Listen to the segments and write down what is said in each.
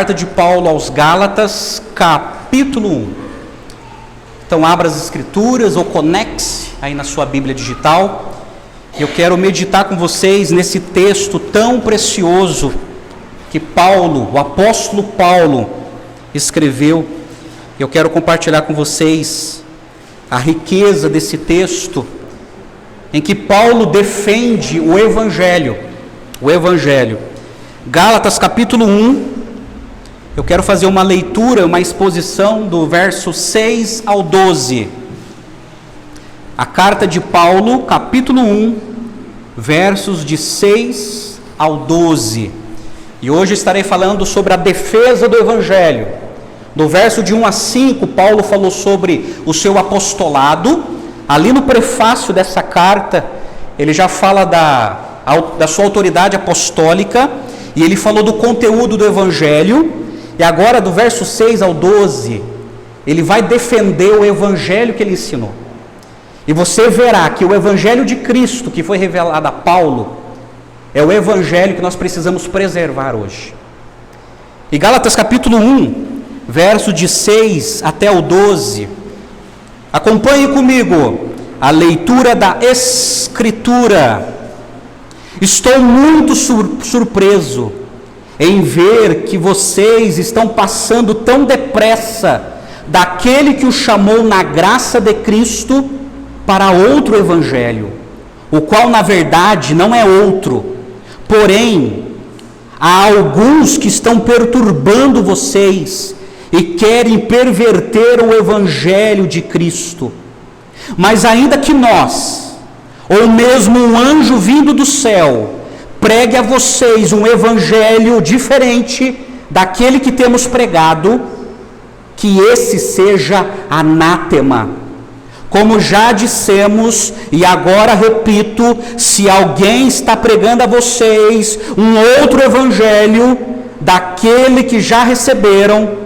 Carta de Paulo aos Gálatas, capítulo 1. Então abra as escrituras ou conecte aí na sua Bíblia digital. Eu quero meditar com vocês nesse texto tão precioso que Paulo, o apóstolo Paulo, escreveu. Eu quero compartilhar com vocês a riqueza desse texto, em que Paulo defende o Evangelho. Gálatas capítulo 1, eu quero fazer uma leitura, uma exposição do verso 6 ao 12. A carta de Paulo, capítulo 1, versos de 6 ao 12. E hoje estarei falando sobre a defesa do Evangelho. Do verso de 1 a 5, Paulo falou sobre o seu apostolado. Ali no prefácio dessa carta, ele já fala da sua autoridade apostólica, e ele falou do conteúdo do Evangelho. E agora, do verso 6 ao 12, ele vai defender o Evangelho que ele ensinou. E você verá que o Evangelho de Cristo, que foi revelado a Paulo, é o Evangelho que nós precisamos preservar hoje. E Gálatas capítulo 1, verso de 6 até o 12, acompanhe comigo a leitura da Escritura. Estou muito surpreso em ver que vocês estão passando tão depressa daquele que o chamou na graça de Cristo para outro evangelho, o qual na verdade não é outro. Porém, há alguns que estão perturbando vocês e querem perverter o evangelho de Cristo. Mas ainda que nós, ou mesmo um anjo vindo do céu, pregue a vocês um evangelho diferente daquele que temos pregado, que esse seja anátema. Como já dissemos, e agora repito, se alguém está pregando a vocês um outro evangelho daquele que já receberam,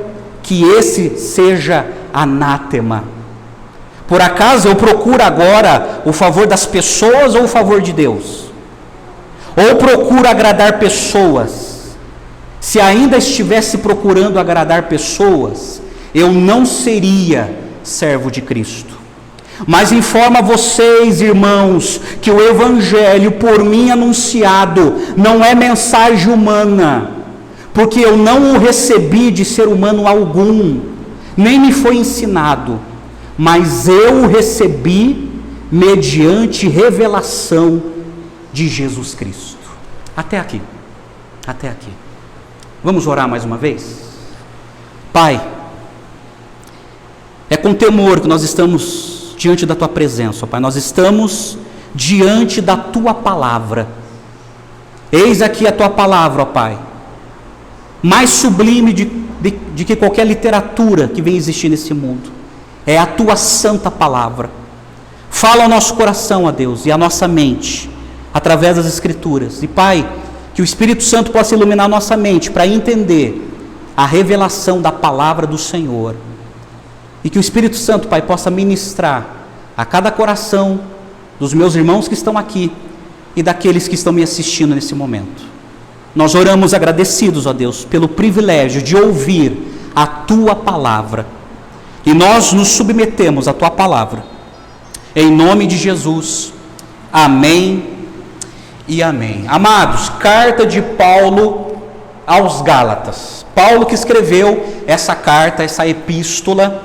que esse seja anátema. Por acaso eu procuro agora o favor das pessoas ou o favor de Deus? Ou procuro agradar pessoas? Se ainda estivesse procurando agradar pessoas, eu não seria servo de Cristo. Mas informo a vocês, irmãos, que o Evangelho por mim anunciado não é mensagem humana, porque eu não o recebi de ser humano algum, nem me foi ensinado, mas eu o recebi mediante revelação de Jesus Cristo. Até aqui. Vamos orar mais uma vez? Pai, é com temor que nós estamos diante da Tua presença, ó Pai. Nós estamos diante da Tua palavra. Eis aqui a Tua palavra, ó Pai, mais sublime de que qualquer literatura que venha existir nesse mundo. É a Tua santa palavra. Fala ao nosso coração, ó Deus, e à nossa mente, através das Escrituras. E Pai, que o Espírito Santo possa iluminar nossa mente para entender a revelação da palavra do Senhor. E que o Espírito Santo, Pai, possa ministrar a cada coração dos meus irmãos que estão aqui e daqueles que estão me assistindo nesse momento. Nós oramos agradecidos, ó Deus, pelo privilégio de ouvir a Tua palavra. E nós nos submetemos à Tua palavra. Em nome de Jesus. Amém e amém. Amados, carta de Paulo aos Gálatas. Paulo que escreveu essa carta, essa epístola.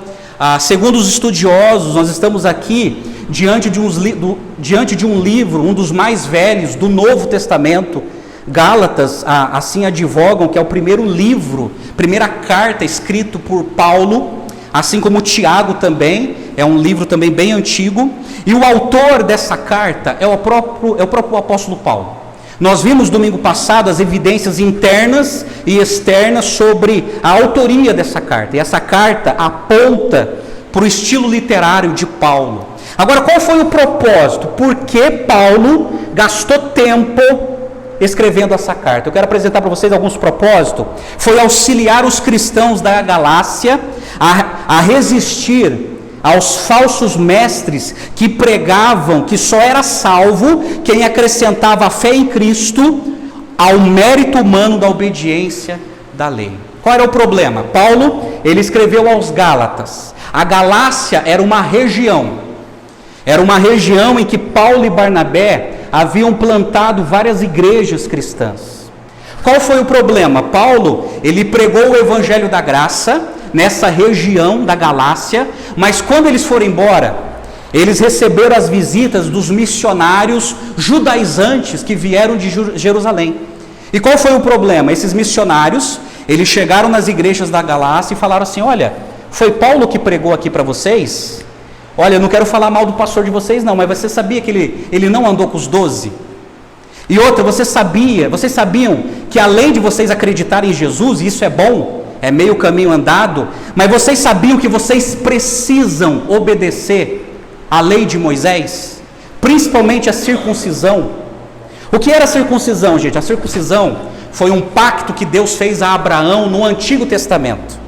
Segundo os estudiosos, nós estamos aqui diante de um livro, um dos mais velhos do Novo Testamento. Gálatas, assim advogam, que é o primeiro livro, primeira carta escrito por Paulo, assim como Tiago também, é um livro também bem antigo. E o autor dessa carta é o próprio apóstolo Paulo. Nós vimos domingo passado as evidências internas e externas sobre a autoria dessa carta. E essa carta aponta para o estilo literário de Paulo. Agora, qual foi o propósito? Por que Paulo gastou tempo escrevendo essa carta? Eu quero apresentar para vocês alguns propósitos. Foi auxiliar os cristãos da Galácia a resistir aos falsos mestres que pregavam que só era salvo quem acrescentava a fé em Cristo ao mérito humano da obediência da lei. Qual era o problema? Paulo, ele escreveu aos Gálatas. A Galácia era uma região em que Paulo e Barnabé haviam plantado várias igrejas cristãs. Qual foi o problema? Paulo, ele pregou o evangelho da graça nessa região da Galácia, mas quando eles foram embora, eles receberam as visitas dos missionários judaizantes que vieram de Jerusalém. E qual foi o problema? Esses missionários, eles chegaram nas igrejas da Galácia e falaram assim: olha, foi Paulo que pregou aqui para vocês? Olha, eu não quero falar mal do pastor de vocês não, mas você sabia que ele não andou com os 12? E outra, vocês sabiam que além de vocês acreditarem em Jesus, e isso é bom, é meio caminho andado, mas vocês sabiam que vocês precisam obedecer à lei de Moisés, principalmente a circuncisão. O que era a circuncisão, gente? A circuncisão foi um pacto que Deus fez a Abraão no Antigo Testamento.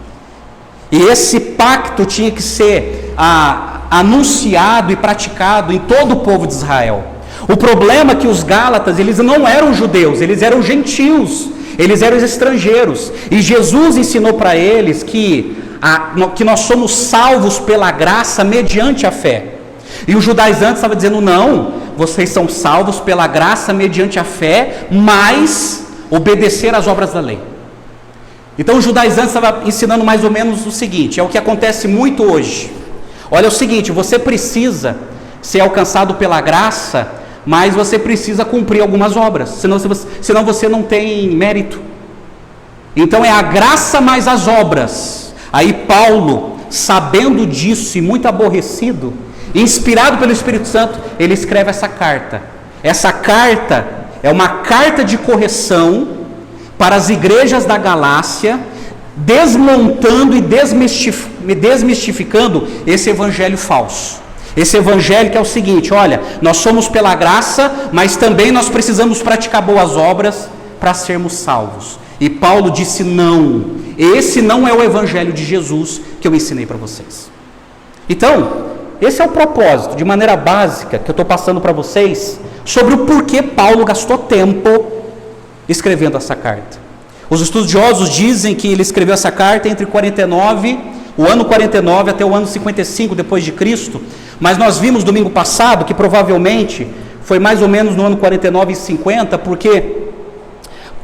E esse pacto tinha que ser anunciado e praticado em todo o povo de Israel. O problema é que os Gálatas, eles não eram judeus, eles eram gentios, eles eram estrangeiros. E Jesus ensinou para eles que nós somos salvos pela graça mediante a fé. E os judaizantes estavam dizendo: não, vocês são salvos pela graça mediante a fé, mas obedecer às obras da lei. Então os judaizantes estavam ensinando mais ou menos o seguinte: é o que acontece muito hoje. Olha, é o seguinte, você precisa ser alcançado pela graça, mas você precisa cumprir algumas obras, senão você não tem mérito. Então é a graça mais as obras. Aí Paulo, sabendo disso e muito aborrecido, inspirado pelo Espírito Santo, ele escreve essa carta. Essa carta é uma carta de correção para as igrejas da Galácia, desmontando e desmistificando esse evangelho falso. Esse evangelho que é o seguinte: olha, nós somos pela graça, mas também nós precisamos praticar boas obras para sermos salvos. E Paulo disse: não, esse não é o evangelho de Jesus que eu ensinei para vocês. Então, esse é o propósito, de maneira básica, que eu estou passando para vocês, sobre o porquê Paulo gastou tempo escrevendo essa carta. Os estudiosos dizem que ele escreveu essa carta entre o ano 49 até o ano 55 depois de Cristo, mas nós vimos domingo passado que provavelmente foi mais ou menos no ano 49 e 50, porque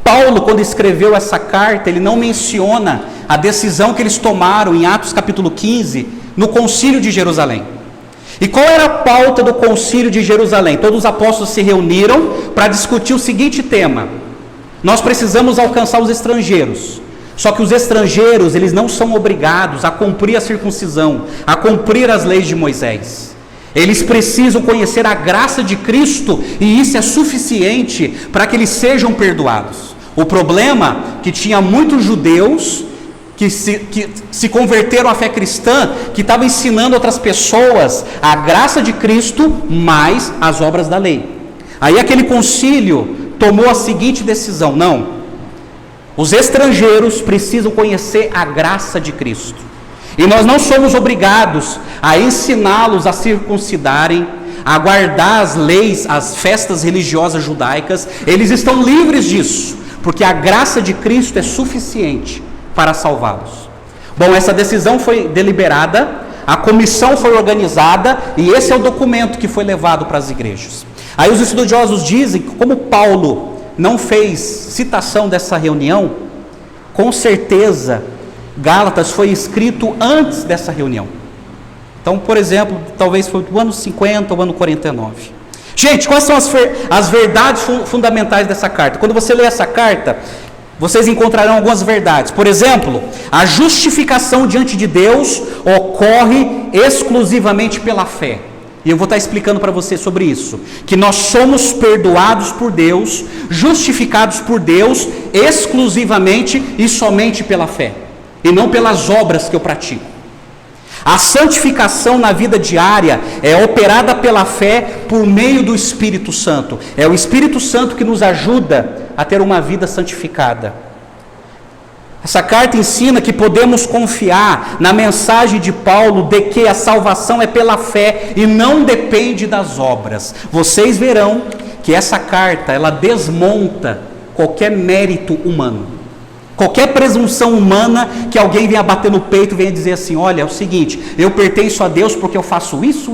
Paulo, quando escreveu essa carta, ele não menciona a decisão que eles tomaram em Atos capítulo 15, no concílio de Jerusalém. E qual era a pauta do concílio de Jerusalém? Todos os apóstolos se reuniram para discutir o seguinte tema: nós precisamos alcançar os estrangeiros. Só que os estrangeiros, eles não são obrigados a cumprir a circuncisão, a cumprir as leis de Moisés. Eles precisam conhecer a graça de Cristo, e isso é suficiente para que eles sejam perdoados. O problema é que tinha muitos judeus que se converteram à fé cristã, que estavam ensinando outras pessoas a graça de Cristo mais as obras da lei. Aí aquele concílio tomou a seguinte decisão: não, os estrangeiros precisam conhecer a graça de Cristo, e nós não somos obrigados a ensiná-los a circuncidarem, a guardar as leis, as festas religiosas judaicas. Eles estão livres disso, porque a graça de Cristo é suficiente para salvá-los. Bom, essa decisão foi deliberada, a comissão foi organizada, e esse é o documento que foi levado para as igrejas. Aí os estudiosos dizem que, como Paulo não fez citação dessa reunião, com certeza Gálatas foi escrito antes dessa reunião. Então, por exemplo, talvez foi do ano 50 ou ano 49. Gente, quais são as verdades fundamentais dessa carta? Quando você lê essa carta, vocês encontrarão algumas verdades. Por exemplo, a justificação diante de Deus ocorre exclusivamente pela fé. E eu vou estar explicando para você sobre isso, que nós somos perdoados por Deus, justificados por Deus, exclusivamente e somente pela fé, e não pelas obras que eu pratico. A santificação na vida diária é operada pela fé por meio do Espírito Santo. É o Espírito Santo que nos ajuda a ter uma vida santificada. Essa carta ensina que podemos confiar na mensagem de Paulo de que a salvação é pela fé e não depende das obras. Vocês verão que essa carta, ela desmonta qualquer mérito humano. Qualquer presunção humana que alguém venha bater no peito, venha dizer assim, olha, é o seguinte, eu pertenço a Deus porque eu faço isso.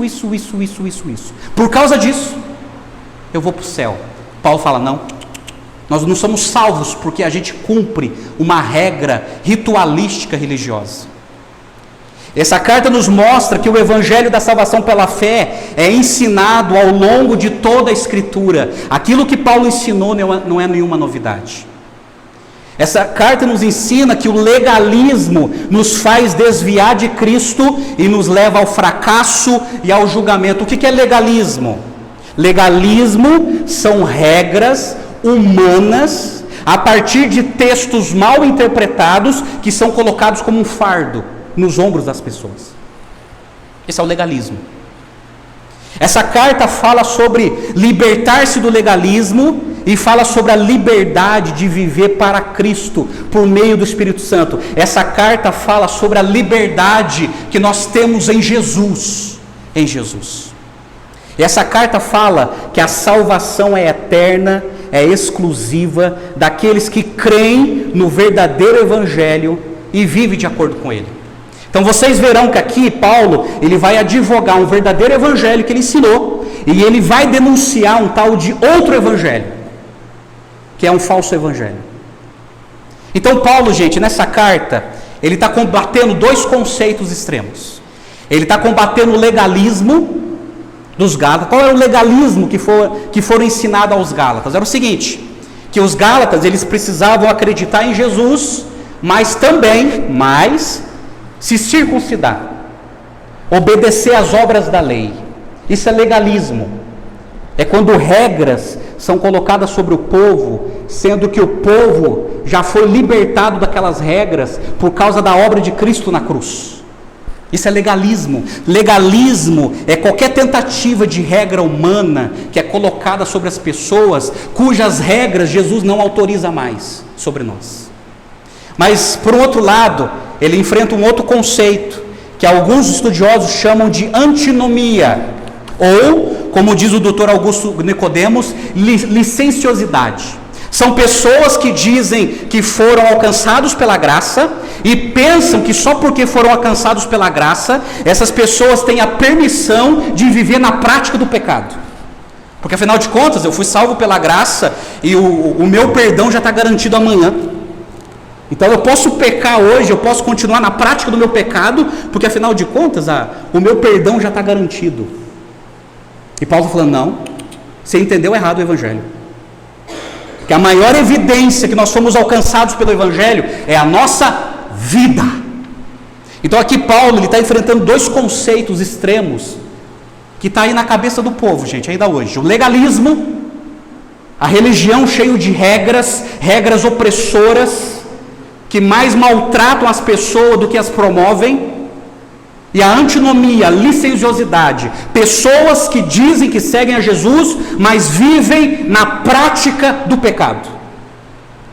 Por causa disso, eu vou para o céu. Paulo fala, não, nós não somos salvos porque a gente cumpre uma regra ritualística religiosa. Essa carta nos mostra que o evangelho da salvação pela fé é ensinado ao longo de toda a Escritura. Aquilo que Paulo ensinou não é nenhuma novidade. Essa carta nos ensina que o legalismo nos faz desviar de Cristo e nos leva ao fracasso e ao julgamento. O que é legalismo? Legalismo são regras humanas a partir de textos mal interpretados que são colocados como um fardo nos ombros das pessoas. Esse é o legalismo. Essa carta fala sobre libertar-se do legalismo e fala sobre a liberdade de viver para Cristo por meio do Espírito Santo. Essa carta fala sobre a liberdade que nós temos em Jesus. Em Jesus. E essa carta fala que a salvação é eterna, é exclusiva daqueles que creem no verdadeiro evangelho e vivem de acordo com ele. Então vocês verão que aqui Paulo, ele vai advogar um verdadeiro evangelho que ele ensinou, e ele vai denunciar um tal de outro evangelho, que é um falso evangelho. Então Paulo, gente, nessa carta, ele está combatendo dois conceitos extremos. Ele está combatendo o legalismo dos Gálatas. Qual era o legalismo que foram ensinado aos Gálatas? Era o seguinte, que os Gálatas, eles precisavam acreditar em Jesus, mas se circuncidar, obedecer às obras da lei. Isso é legalismo. É quando regras são colocadas sobre o povo, sendo que o povo já foi libertado daquelas regras por causa da obra de Cristo na cruz. Isso é legalismo. Legalismo é qualquer tentativa de regra humana que é colocada sobre as pessoas, cujas regras Jesus não autoriza mais sobre nós. Mas, por outro lado, ele enfrenta um outro conceito, que alguns estudiosos chamam de antinomia, ou, como diz o Dr. Augusto Nicodemos, licenciosidade. São pessoas que dizem que foram alcançados pela graça e pensam que só porque foram alcançados pela graça, essas pessoas têm a permissão de viver na prática do pecado. Porque afinal de contas, eu fui salvo pela graça e o meu perdão já está garantido amanhã. Então eu posso pecar hoje, eu posso continuar na prática do meu pecado, porque afinal de contas, o meu perdão já está garantido. E Paulo está falando, não, você entendeu errado o Evangelho. Que a maior evidência que nós somos alcançados pelo Evangelho é a nossa vida. Então aqui Paulo está enfrentando dois conceitos extremos, que está aí na cabeça do povo, gente, ainda hoje. O legalismo, a religião cheia de regras opressoras, que mais maltratam as pessoas do que as promovem, e a antinomia, a licenciosidade, pessoas que dizem que seguem a Jesus, mas vivem na prática do pecado.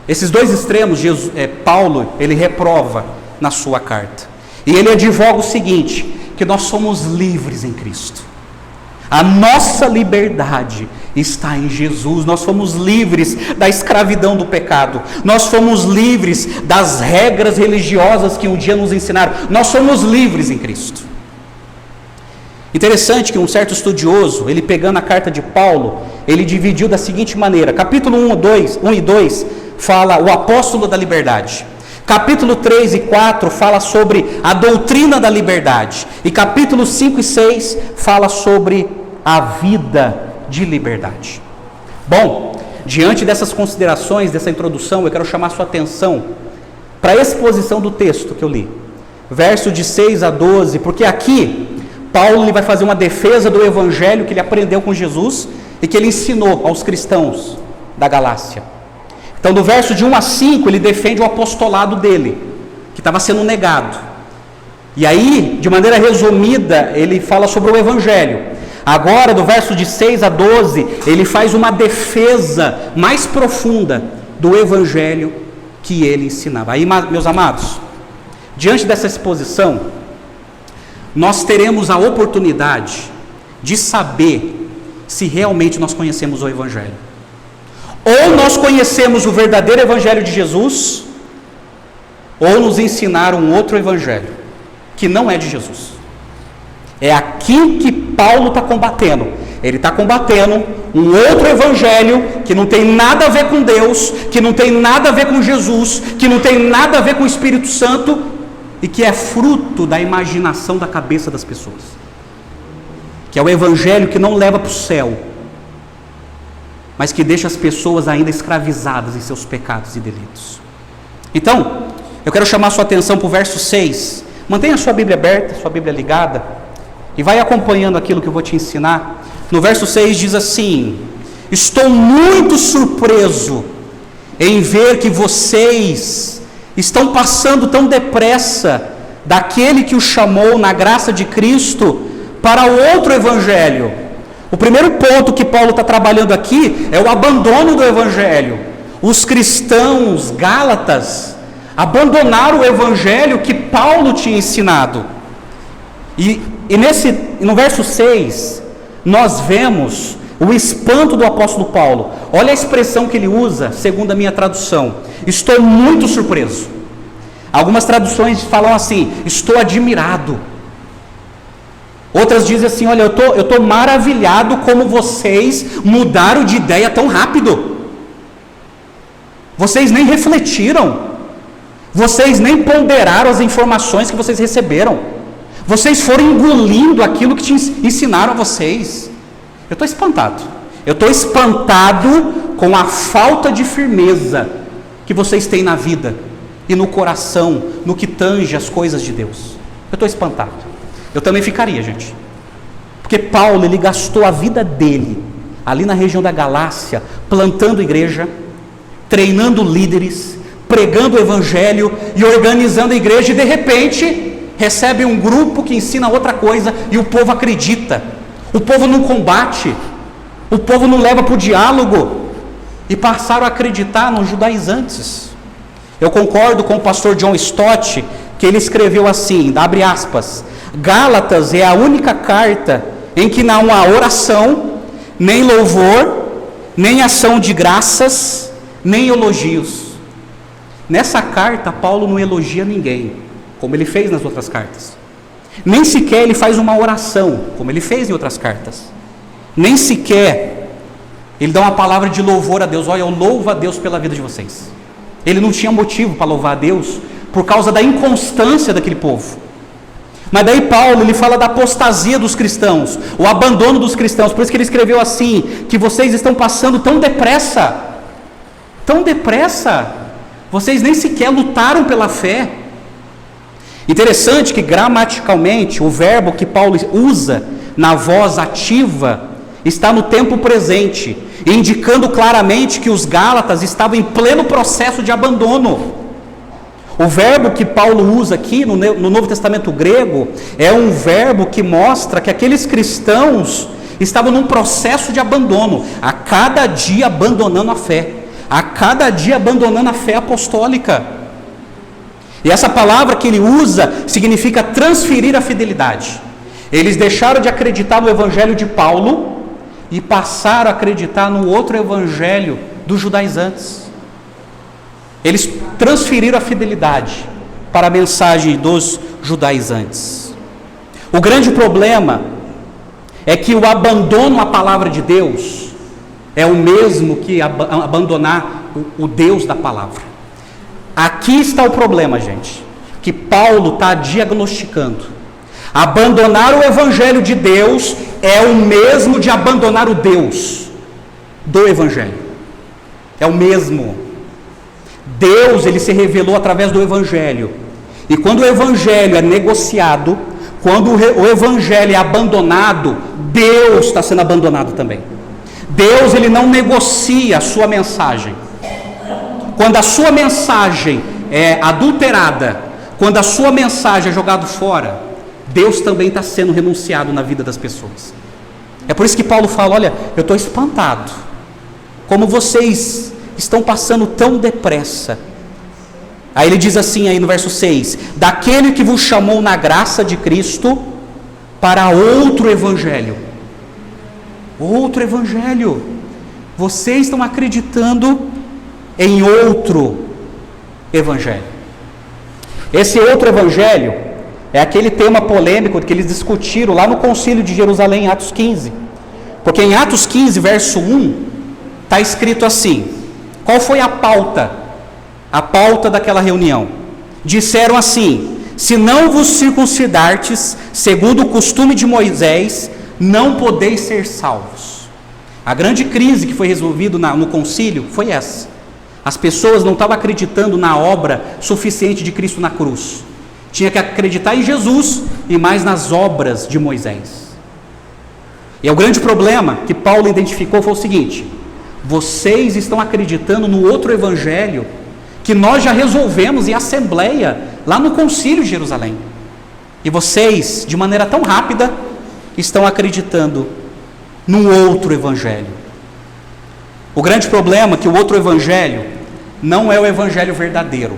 Esses dois extremos, Paulo, ele reprova na sua carta, e ele advoga o seguinte, que nós somos livres em Cristo. A nossa liberdade está em Jesus. Nós fomos livres da escravidão do pecado. Nós fomos livres das regras religiosas que um dia nos ensinaram. Nós somos livres em Cristo. Interessante que um certo estudioso, ele pegando a carta de Paulo, ele dividiu da seguinte maneira. Capítulo 1 e 2 fala o apóstolo da liberdade. Capítulo 3 e 4 fala sobre a doutrina da liberdade. E capítulo 5 e 6 fala sobre a vida de liberdade. Bom, diante dessas considerações, dessa introdução, eu quero chamar sua atenção para a exposição do texto que eu li. Verso de 6 a 12, porque aqui Paulo ele vai fazer uma defesa do evangelho que ele aprendeu com Jesus e que ele ensinou aos cristãos da Galácia. Então, do verso de 1 a 5, ele defende o apostolado dele, que estava sendo negado. E aí, de maneira resumida, ele fala sobre o evangelho. Agora, do verso de 6 a 12, ele faz uma defesa mais profunda do evangelho que ele ensinava. Aí, meus amados, diante dessa exposição, nós teremos a oportunidade de saber se realmente nós conhecemos o evangelho. Ou nós conhecemos o verdadeiro evangelho de Jesus, ou nos ensinar um outro evangelho, que não é de Jesus. É aqui que Paulo está combatendo. Ele está combatendo um outro evangelho que não tem nada a ver com Deus, que não tem nada a ver com Jesus, que não tem nada a ver com o Espírito Santo, e que é fruto da imaginação da cabeça das pessoas. Que é o evangelho que não leva para o céu, mas que deixa as pessoas ainda escravizadas em seus pecados e delitos. Então, eu quero chamar a sua atenção para o verso 6. Mantenha a sua Bíblia aberta, sua Bíblia ligada, e vai acompanhando aquilo que eu vou te ensinar. No verso 6 diz assim: estou muito surpreso em ver que vocês estão passando tão depressa daquele que o chamou na graça de Cristo para outro evangelho. O primeiro ponto que Paulo está trabalhando aqui é o abandono do evangelho. Os cristãos gálatas abandonaram o evangelho que Paulo tinha ensinado. E no verso 6, nós vemos o espanto do apóstolo Paulo. Olha a expressão que ele usa, segundo a minha tradução: estou muito surpreso. Algumas traduções falam assim: estou admirado. Outras dizem assim: olha, eu estou maravilhado como vocês mudaram de ideia tão rápido. Vocês nem refletiram, vocês nem ponderaram as informações que vocês receberam, vocês foram engolindo aquilo que te ensinaram a vocês. Eu estou espantado. Eu estou espantado com a falta de firmeza que vocês têm na vida e no coração, no que tange as coisas de Deus. Eu estou espantado. Eu também ficaria, gente. Porque Paulo, ele gastou a vida dele ali na região da Galácia, plantando igreja, treinando líderes, pregando o evangelho e organizando a igreja, e de repente recebe um grupo que ensina outra coisa e o povo acredita. O povo não combate, o povo não leva para o diálogo, e passaram a acreditar nos judaizantes. Eu concordo com o pastor John Stott, que ele escreveu assim, abre aspas: Gálatas é a única carta em que não há oração, nem louvor, nem ação de graças, nem elogios. Nessa carta, Paulo não elogia ninguém, como ele fez nas outras cartas. Nem sequer ele faz uma oração, como ele fez em outras cartas. Nem sequer ele dá uma palavra de louvor a Deus. Olha, eu louvo a Deus pela vida de vocês. Ele não tinha motivo para louvar a Deus por causa da inconstância daquele povo. Mas daí Paulo, ele fala da apostasia dos cristãos, o abandono dos cristãos. Por isso que ele escreveu assim, que vocês estão passando tão depressa, vocês nem sequer lutaram pela fé. Interessante que gramaticalmente o verbo que Paulo usa na voz ativa está no tempo presente, indicando claramente que os gálatas estavam em pleno processo de abandono. O verbo que Paulo usa aqui no Novo Testamento grego é um verbo que mostra que aqueles cristãos estavam num processo de abandono, a cada dia abandonando a fé, a cada dia abandonando a fé apostólica. E essa palavra que ele usa significa transferir a fidelidade. Eles deixaram de acreditar no evangelho de Paulo e passaram a acreditar no outro evangelho dos judaizantes. Eles transferiram a fidelidade para a mensagem dos judaizantes. O grande problema é que o abandono à palavra de Deus é o mesmo que abandonar o Deus da palavra. Aqui está o problema, gente, que Paulo está diagnosticando. Abandonar o evangelho de Deus é o mesmo de abandonar o Deus do evangelho. É o mesmo. Deus, ele se revelou através do evangelho. E quando o evangelho é negociado, quando o evangelho é abandonado, Deus está sendo abandonado também. Deus, ele não negocia a sua mensagem. Quando a sua mensagem é adulterada, quando a sua mensagem é jogada fora, Deus também está sendo renunciado na vida das pessoas. É por isso que Paulo fala: olha, eu estou espantado, como vocês estão passando tão depressa. Aí ele diz assim aí no verso 6, daquele que vos chamou na graça de Cristo para outro evangelho. Outro evangelho. Vocês estão acreditando em outro evangelho. Esse outro evangelho é aquele tema polêmico que eles discutiram lá no Concílio de Jerusalém, em Atos 15. Porque em Atos 15, verso 1, está escrito assim: qual foi a pauta? A pauta daquela reunião. Disseram assim: se não vos circuncidartes, segundo o costume de Moisés, não podeis ser salvos. A grande crise que foi resolvida no concílio foi essa. As pessoas não estavam acreditando na obra suficiente de Cristo na cruz. Tinha que acreditar em Jesus e mais nas obras de Moisés. E o grande problema que Paulo identificou foi o seguinte: vocês estão acreditando no outro evangelho que nós já resolvemos em assembleia lá no Concílio de Jerusalém. E vocês, de maneira tão rápida, estão acreditando num outro evangelho. O grande problema é que o outro evangelho não é o evangelho verdadeiro.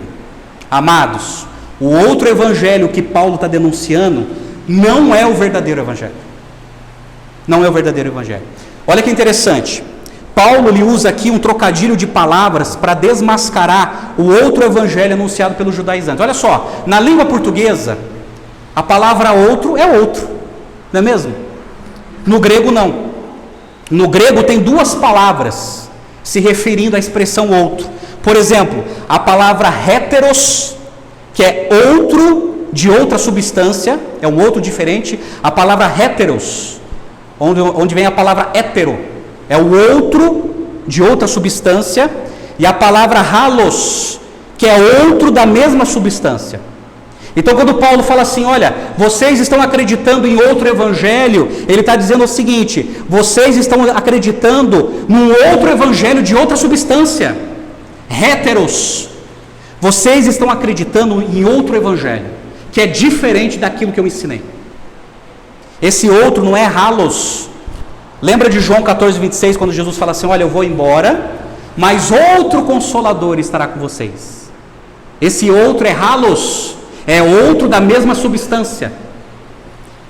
Amados, o outro evangelho que Paulo está denunciando não é o verdadeiro evangelho. Não é o verdadeiro evangelho. Olha que interessante. Paulo ele usa aqui um trocadilho de palavras para desmascarar o outro evangelho anunciado pelos judaizantes. Olha só, na língua portuguesa, a palavra outro é outro, não é mesmo? No grego não. No grego tem duas palavras se referindo à expressão outro. Por exemplo, a palavra heteros, que é outro de outra substância, é um outro diferente. A palavra heteros, onde vem a palavra hétero, é o outro de outra substância. E a palavra halos, que é outro da mesma substância. Então quando Paulo fala assim, olha, vocês estão acreditando em outro evangelho, ele está dizendo o seguinte: vocês estão acreditando num outro evangelho de outra substância, héteros. Vocês estão acreditando em outro evangelho, que é diferente daquilo que eu ensinei. Esse outro não é halos. Lembra de João 14:26, quando Jesus fala assim, olha, eu vou embora, mas outro Consolador estará com vocês. Esse outro é halos, é outro da mesma substância.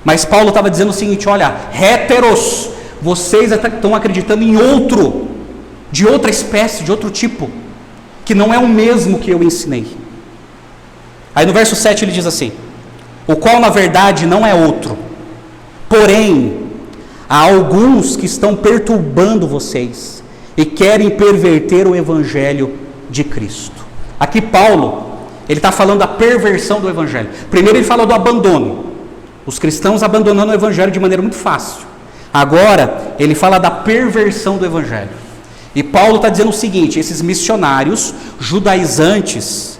Mas Paulo estava dizendo o seguinte, olha, héteros, vocês estão acreditando em outro, de outra espécie, de outro tipo, que não é o mesmo que eu ensinei. Aí no verso 7 ele diz assim, o qual na verdade não é outro, porém há alguns que estão perturbando vocês e querem perverter o evangelho de Cristo. Aqui Paulo, ele está falando da perversão do evangelho. Primeiro ele fala do abandono, os cristãos abandonando o evangelho de maneira muito fácil. Agora ele fala da perversão do evangelho. E Paulo está dizendo o seguinte, esses missionários judaizantes,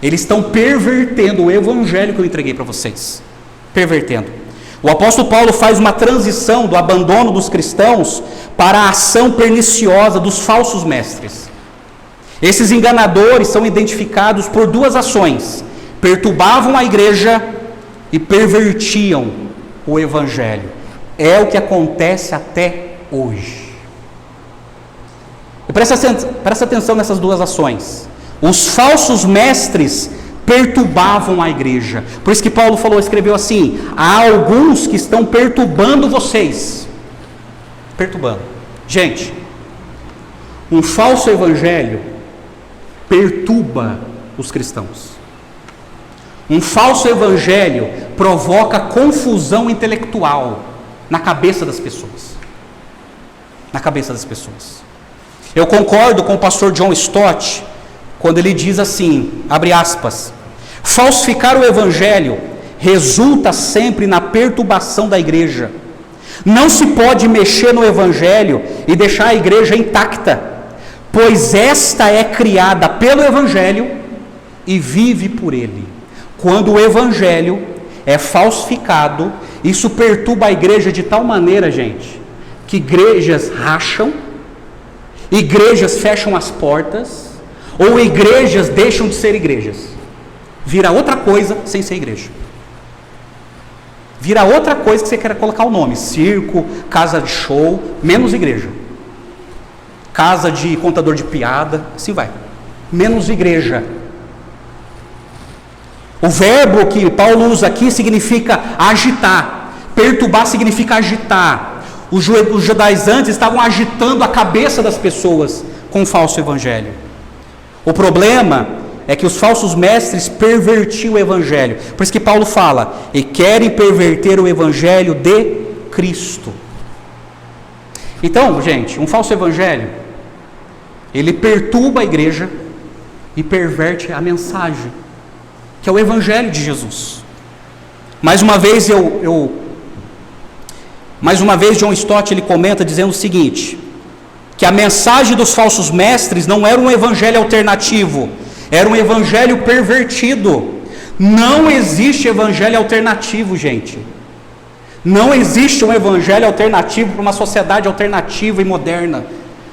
eles estão pervertendo o evangelho que eu entreguei para vocês. Pervertendo. O apóstolo Paulo faz uma transição do abandono dos cristãos para a ação perniciosa dos falsos mestres. Esses enganadores são identificados por duas ações: perturbavam a igreja e pervertiam o evangelho. É o que acontece até hoje. E presta atenção nessas duas ações. Os falsos mestres perturbavam a igreja. Por isso que Paulo escreveu assim: há alguns que estão perturbando vocês. Perturbando. Gente, um falso evangelho perturba os cristãos. Um falso evangelho provoca confusão intelectual na cabeça das pessoas. Na cabeça das pessoas. Eu concordo com o pastor John Stott quando ele diz assim, abre aspas, falsificar o evangelho resulta sempre na perturbação da igreja. Não se pode mexer no evangelho e deixar a igreja intacta, pois esta é criada pelo evangelho e vive por ele. Quando o evangelho é falsificado, isso perturba a igreja de tal maneira, gente, que igrejas racham, igrejas fecham as portas, ou igrejas deixam de ser igrejas. Vira outra coisa sem ser igreja. Vira outra coisa que você quer colocar o nome. Circo, casa de show, menos igreja. Casa de contador de piada, assim vai. Menos igreja. O verbo que Paulo usa aqui significa agitar. Perturbar significa agitar. Os judaizantes estavam agitando a cabeça das pessoas com o falso evangelho. O problema é que os falsos mestres pervertiam o evangelho. Por isso que Paulo fala, e querem perverter o evangelho de Cristo. Então, gente, um falso evangelho, ele perturba a igreja e perverte a mensagem, que é o evangelho de Jesus. Mais uma vez, John Stott ele comenta dizendo o seguinte, que a mensagem dos falsos mestres não era um evangelho alternativo, era um evangelho pervertido. Não existe evangelho alternativo, gente. Não existe um evangelho alternativo para uma sociedade alternativa e moderna.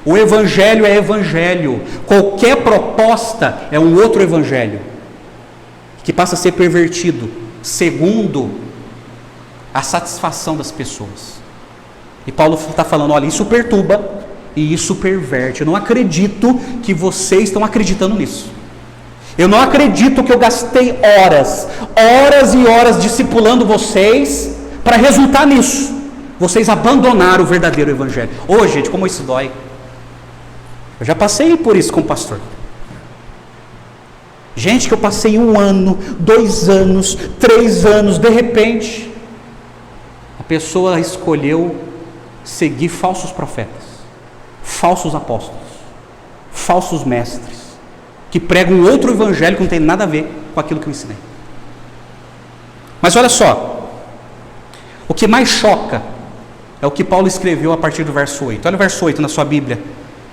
O evangelho é evangelho. Qualquer proposta é um outro evangelho, que passa a ser pervertido, segundo a satisfação das pessoas. E Paulo está falando, olha, isso perturba e isso perverte. Eu não acredito que vocês estão acreditando nisso. Eu não acredito que eu gastei horas e horas discipulando vocês para resultar nisso. Vocês abandonaram o verdadeiro evangelho. Ô, gente, como isso dói. Eu já passei por isso como pastor. Gente, que eu passei 1 ano, 2 anos, 3 anos, de repente, a pessoa escolheu seguir falsos profetas, falsos apóstolos, falsos mestres, que pregam um outro evangelho que não tem nada a ver com aquilo que eu ensinei. Mas olha só, o que mais choca é o que Paulo escreveu a partir do verso 8. Olha o verso 8 na sua Bíblia.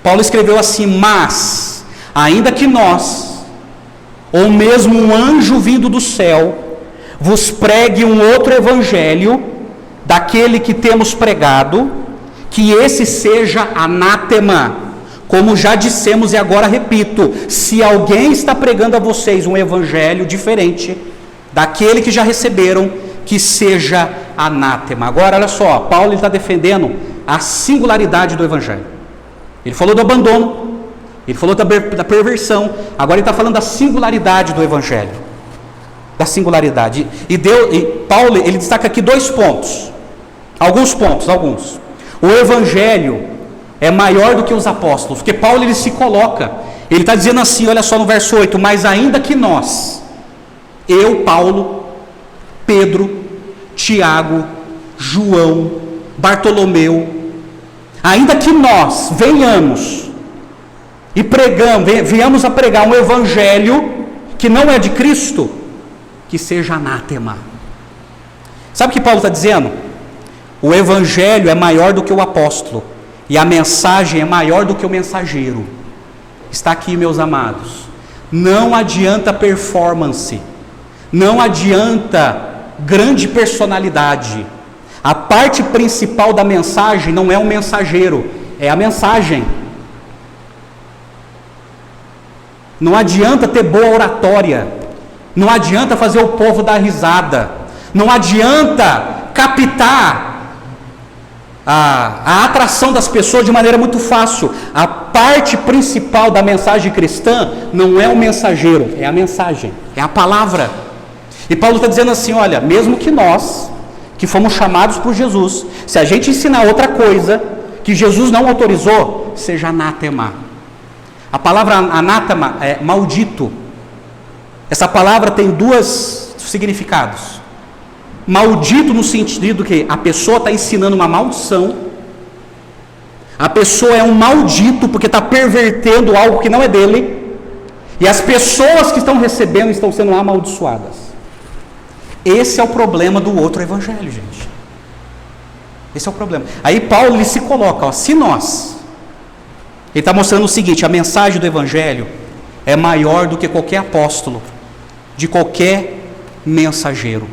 Paulo escreveu assim, mas, ainda que nós, ou mesmo um anjo vindo do céu, vos pregue um outro evangelho, daquele que temos pregado, que esse seja anátema, como já dissemos e agora repito, se alguém está pregando a vocês um evangelho diferente daquele que já receberam, que seja anátema. Agora olha só, Paulo está defendendo a singularidade do evangelho. Ele falou do abandono, ele falou da perversão, agora ele está falando da singularidade do evangelho, da singularidade. E Paulo ele destaca aqui 2 pontos, alguns. O evangelho é maior do que os apóstolos, porque Paulo ele se coloca, ele está dizendo assim, olha só no verso 8, mas ainda que nós, eu, Paulo, Pedro, Tiago, João, Bartolomeu, ainda que nós venhamos e venhamos a pregar um evangelho que não é de Cristo, que seja anátema. Sabe o que Paulo está dizendo? O evangelho é maior do que o apóstolo, e a mensagem é maior do que o mensageiro. Está aqui, meus amados. Não adianta performance, não adianta grande personalidade. A parte principal da mensagem não é o mensageiro, é a mensagem. Não adianta ter boa oratória, não adianta fazer o povo dar risada, não adianta captar a atração das pessoas de maneira muito fácil. A parte principal da mensagem cristã não é o mensageiro, é a mensagem, é a palavra. E Paulo está dizendo assim, olha, mesmo que nós, que fomos chamados por Jesus, se a gente ensinar outra coisa, que Jesus não autorizou, seja anátema. A palavra anátema é maldito. Essa palavra tem 2 significados. Maldito no sentido que a pessoa está ensinando uma maldição, a pessoa é um maldito porque está pervertendo algo que não é dele, e as pessoas que estão recebendo estão sendo amaldiçoadas. Esse é o problema do outro evangelho, gente. Esse é o problema. Aí Paulo ele se coloca, ó, se nós, ele está mostrando o seguinte, a mensagem do evangelho é maior do que qualquer apóstolo, de qualquer mensageiro.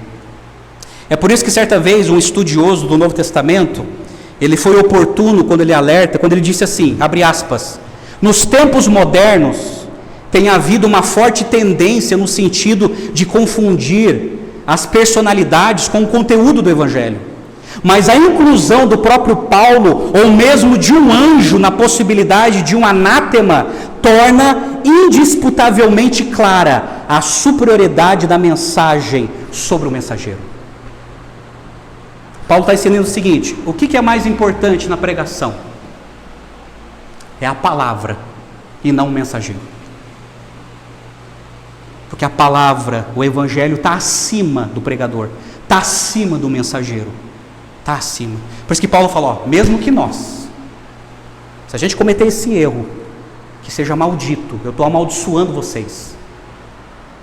É por isso que certa vez um estudioso do Novo Testamento, ele foi oportuno quando ele alerta, quando ele disse assim, abre aspas, nos tempos modernos tem havido uma forte tendência no sentido de confundir as personalidades com o conteúdo do evangelho. Mas a inclusão do próprio Paulo, ou mesmo de um anjo na possibilidade de um anátema, torna indisputavelmente clara a superioridade da mensagem sobre o mensageiro. Paulo está ensinando o seguinte, o que é mais importante na pregação? É a palavra e não o mensageiro. Porque a palavra, o evangelho está acima do pregador, está acima do mensageiro, está acima. Por isso que Paulo fala, mesmo que nós, se a gente cometer esse erro, que seja maldito, eu estou amaldiçoando vocês.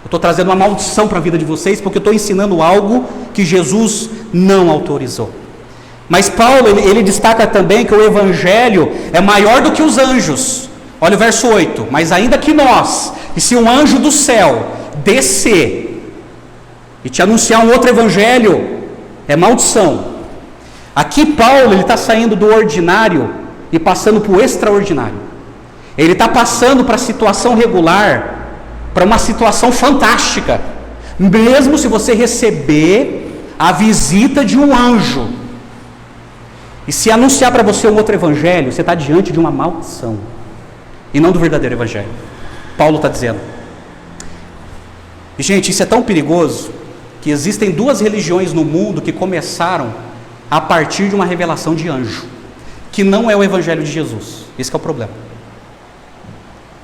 Eu estou trazendo uma maldição para a vida de vocês, porque eu estou ensinando algo que Jesus não autorizou. Mas Paulo, ele destaca também que o evangelho é maior do que os anjos. Olha o verso 8, mas ainda que nós, e se um anjo do céu descer e te anunciar um outro evangelho, é maldição. Aqui Paulo, ele está saindo do ordinário e passando para o extraordinário. Ele está passando para a situação regular, para uma situação fantástica, mesmo se você receber a visita de um anjo, e se anunciar para você um outro evangelho, você está diante de uma maldição, e não do verdadeiro evangelho. Paulo está dizendo. E gente, isso é tão perigoso, que existem duas religiões no mundo que começaram a partir de uma revelação de anjo, que não é o evangelho de Jesus. Esse que é o problema.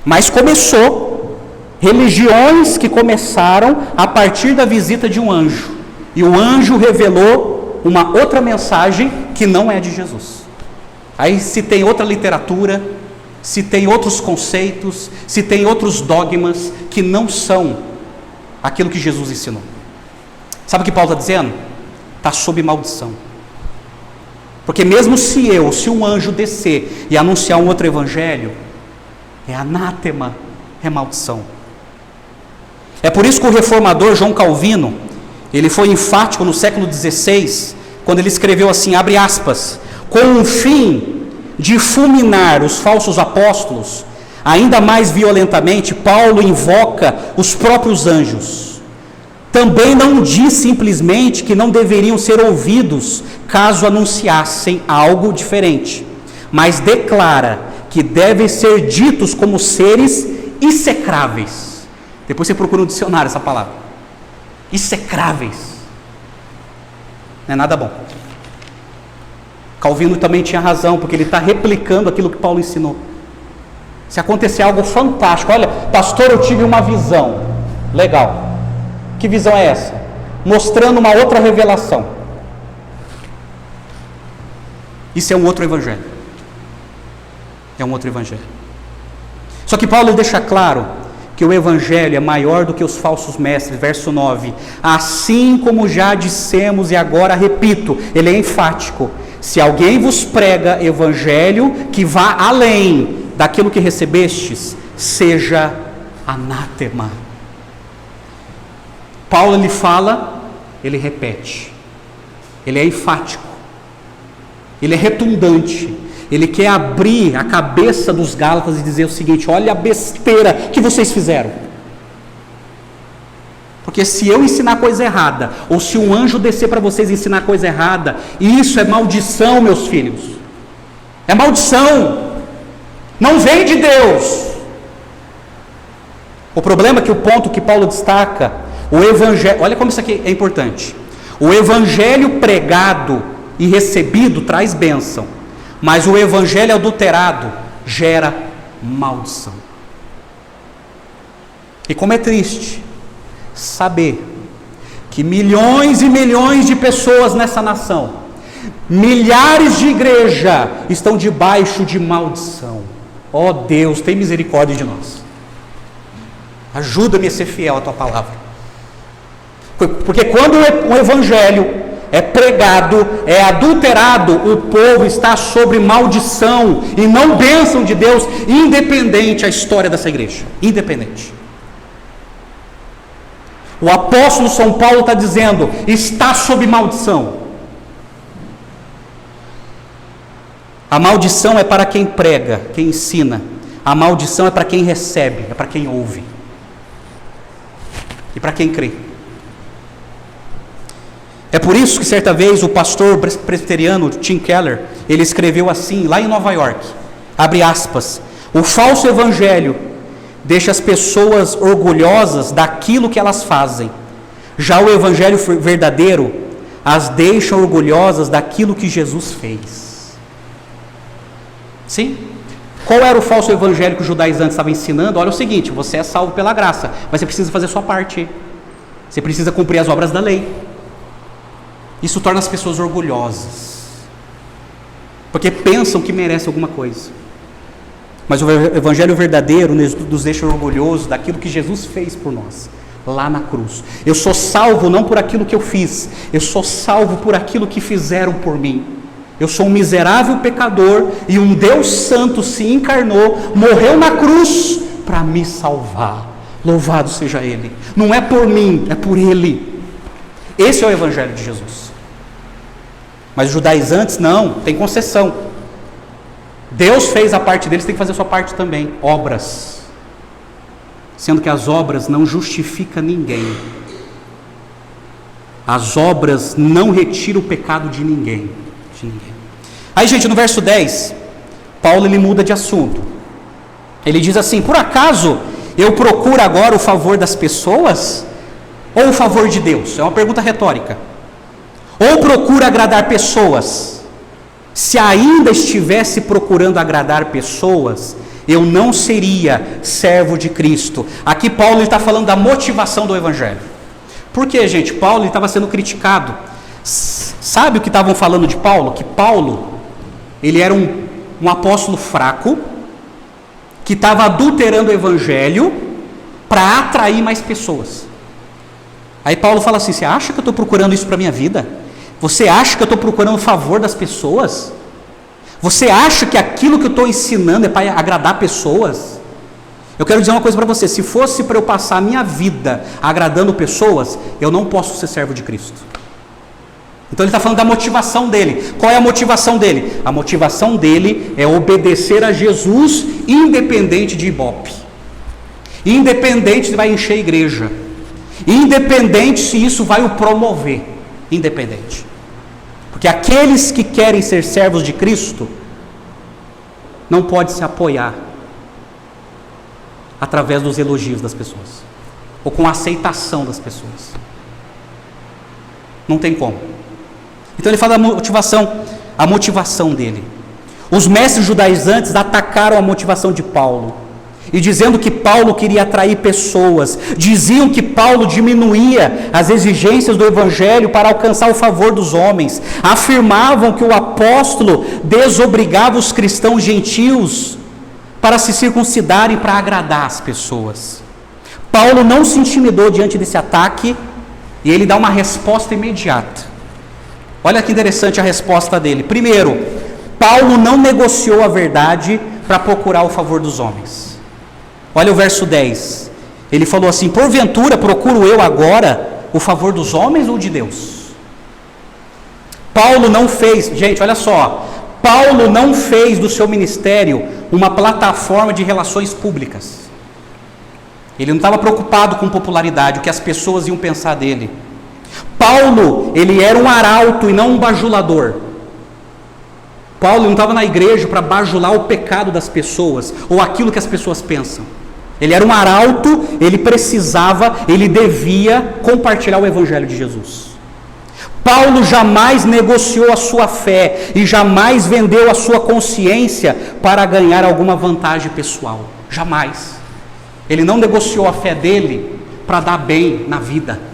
Mas começou religiões que começaram a partir da visita de um anjo, e o anjo revelou uma outra mensagem que não é de Jesus. Aí se tem outra literatura, se tem outros conceitos, se tem outros dogmas que não são aquilo que Jesus ensinou. Sabe o que Paulo está dizendo? Está sob maldição. Porque mesmo se um anjo descer e anunciar um outro evangelho, é anátema, é maldição. É por isso que o reformador João Calvino, ele foi enfático no século XVI, quando ele escreveu assim, abre aspas, com o fim de fulminar os falsos apóstolos, ainda mais violentamente, Paulo invoca os próprios anjos. Também não diz simplesmente que não deveriam ser ouvidos caso anunciassem algo diferente, mas declara que devem ser ditos como seres execráveis. Depois você procura no dicionário essa palavra. Execráveis. Não é nada bom. Calvino também tinha razão, porque ele está replicando aquilo que Paulo ensinou. Se acontecer algo fantástico, olha, pastor, eu tive uma visão. Legal. Que visão é essa? Mostrando uma outra revelação. Isso é um outro evangelho. É um outro evangelho. Só que Paulo deixa claro que o evangelho é maior do que os falsos mestres, verso 9, assim como já dissemos e agora repito, ele é enfático, se alguém vos prega evangelho que vá além daquilo que recebestes, seja anátema. Paulo, ele fala, ele repete, ele é enfático, ele é retundante, ele quer abrir a cabeça dos Gálatas e dizer o seguinte, olha a besteira que vocês fizeram. Porque se eu ensinar coisa errada, ou se um anjo descer para vocês ensinar coisa errada, isso é maldição, meus filhos. É maldição. Não vem de Deus. O problema é que o ponto que Paulo destaca, o evangelho, olha como isso aqui é importante. O evangelho pregado e recebido traz bênção, mas o evangelho adulterado gera maldição. E como é triste saber que milhões e milhões de pessoas nessa nação, milhares de igrejas estão debaixo de maldição. Ó Deus, tem misericórdia de nós. Ajuda-me a ser fiel à tua palavra. Porque quando o evangelho é pregado, é adulterado, o povo está sobre maldição e não bênção de Deus, independente a história dessa igreja. Independente. O apóstolo São Paulo está dizendo, está sob maldição. A maldição é para quem prega, quem ensina. A maldição é para quem recebe, é para quem ouve. E para quem crê. É por isso que certa vez o pastor presbiteriano Tim Keller, ele escreveu assim, lá em Nova York, abre aspas, o falso evangelho deixa as pessoas orgulhosas daquilo que elas fazem. Já o evangelho verdadeiro as deixa orgulhosas daquilo que Jesus fez. Sim? Qual era o falso evangelho que os judaizantes estavam ensinando? Olha o seguinte: você é salvo pela graça, mas você precisa fazer a sua parte. Você precisa cumprir as obras da lei. Isso torna as pessoas orgulhosas, porque pensam que merecem alguma coisa. Mas o evangelho verdadeiro nos deixa orgulhosos daquilo que Jesus fez por nós, lá na cruz. Eu sou salvo não por aquilo que eu fiz, eu sou salvo por aquilo que fizeram por mim. Eu sou um miserável pecador e um Deus santo se encarnou, morreu na cruz para me salvar. Louvado seja Ele. Não é por mim, é por Ele. Esse é o evangelho de Jesus. Mas os judaizantes não, tem concessão. Deus fez a parte deles, tem que fazer a sua parte também. Obras. Sendo que as obras não justificam ninguém. As obras não retiram o pecado de ninguém. Aí, gente, no verso 10, Paulo ele muda de assunto. Ele diz assim: por acaso eu procuro agora o favor das pessoas ou o favor de Deus? É uma pergunta retórica. Ou procura agradar pessoas? Se ainda estivesse procurando agradar pessoas, eu não seria servo de Cristo. Aqui Paulo está falando da motivação do evangelho. Por quê, gente? Paulo estava sendo criticado. Sabe o que estavam falando de Paulo? Que Paulo, ele era um apóstolo fraco, que estava adulterando o evangelho para atrair mais pessoas. Aí Paulo fala assim: você acha que eu estou procurando isso para a minha vida? Você acha que eu estou procurando o favor das pessoas? Você acha que aquilo que eu estou ensinando é para agradar pessoas? Eu quero dizer uma coisa para você: se fosse para eu passar a minha vida agradando pessoas, eu não posso ser servo de Cristo. Então ele está falando da motivação dele. Qual é a motivação dele? A motivação dele é obedecer a Jesus, independente de ibope, independente se vai encher a igreja, independente se isso vai o promover, independente. Porque aqueles que querem ser servos de Cristo não podem se apoiar através dos elogios das pessoas ou com a aceitação das pessoas. Não tem como. Então ele fala da a motivação dele. Os mestres judaizantes atacaram a motivação de Paulo, e dizendo que Paulo queria atrair pessoas, diziam que Paulo diminuía as exigências do evangelho para alcançar o favor dos homens, afirmavam que o apóstolo desobrigava os cristãos gentios para se circuncidarem para agradar as pessoas. Paulo não se intimidou diante desse ataque, e ele dá uma resposta imediata. Olha que interessante a resposta dele. Primeiro, Paulo não negociou a verdade para procurar o favor dos homens. Olha o verso 10. Ele falou assim: porventura procuro eu agora o favor dos homens ou de Deus? Paulo não fez, gente, olha só, Paulo não fez do seu ministério uma plataforma de relações públicas. Ele não estava preocupado com popularidade, o que as pessoas iam pensar dele. Paulo, ele era um arauto e não um bajulador. Paulo não estava na igreja para bajular o pecado das pessoas, ou aquilo que as pessoas pensam. Ele era um arauto, ele precisava, ele devia compartilhar o evangelho de Jesus. Paulo jamais negociou a sua fé e jamais vendeu a sua consciência para ganhar alguma vantagem pessoal. Jamais. Ele não negociou a fé dele para dar bem na vida.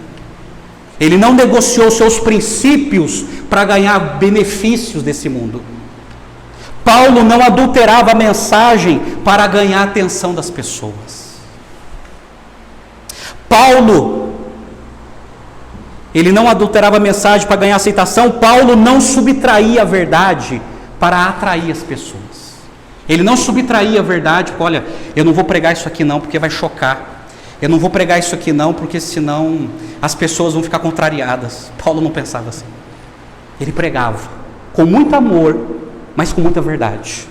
Ele não negociou seus princípios para ganhar benefícios desse mundo. Paulo não adulterava a mensagem para ganhar a atenção das pessoas. Paulo, ele não adulterava a mensagem para ganhar aceitação. Paulo não subtraía a verdade para atrair as pessoas. Ele não subtraía a verdade, porque, olha, eu não vou pregar isso aqui não, porque vai chocar. Eu não vou pregar isso aqui não, porque senão as pessoas vão ficar contrariadas. Paulo não pensava assim. Ele pregava com muito amor, mas com muita verdade.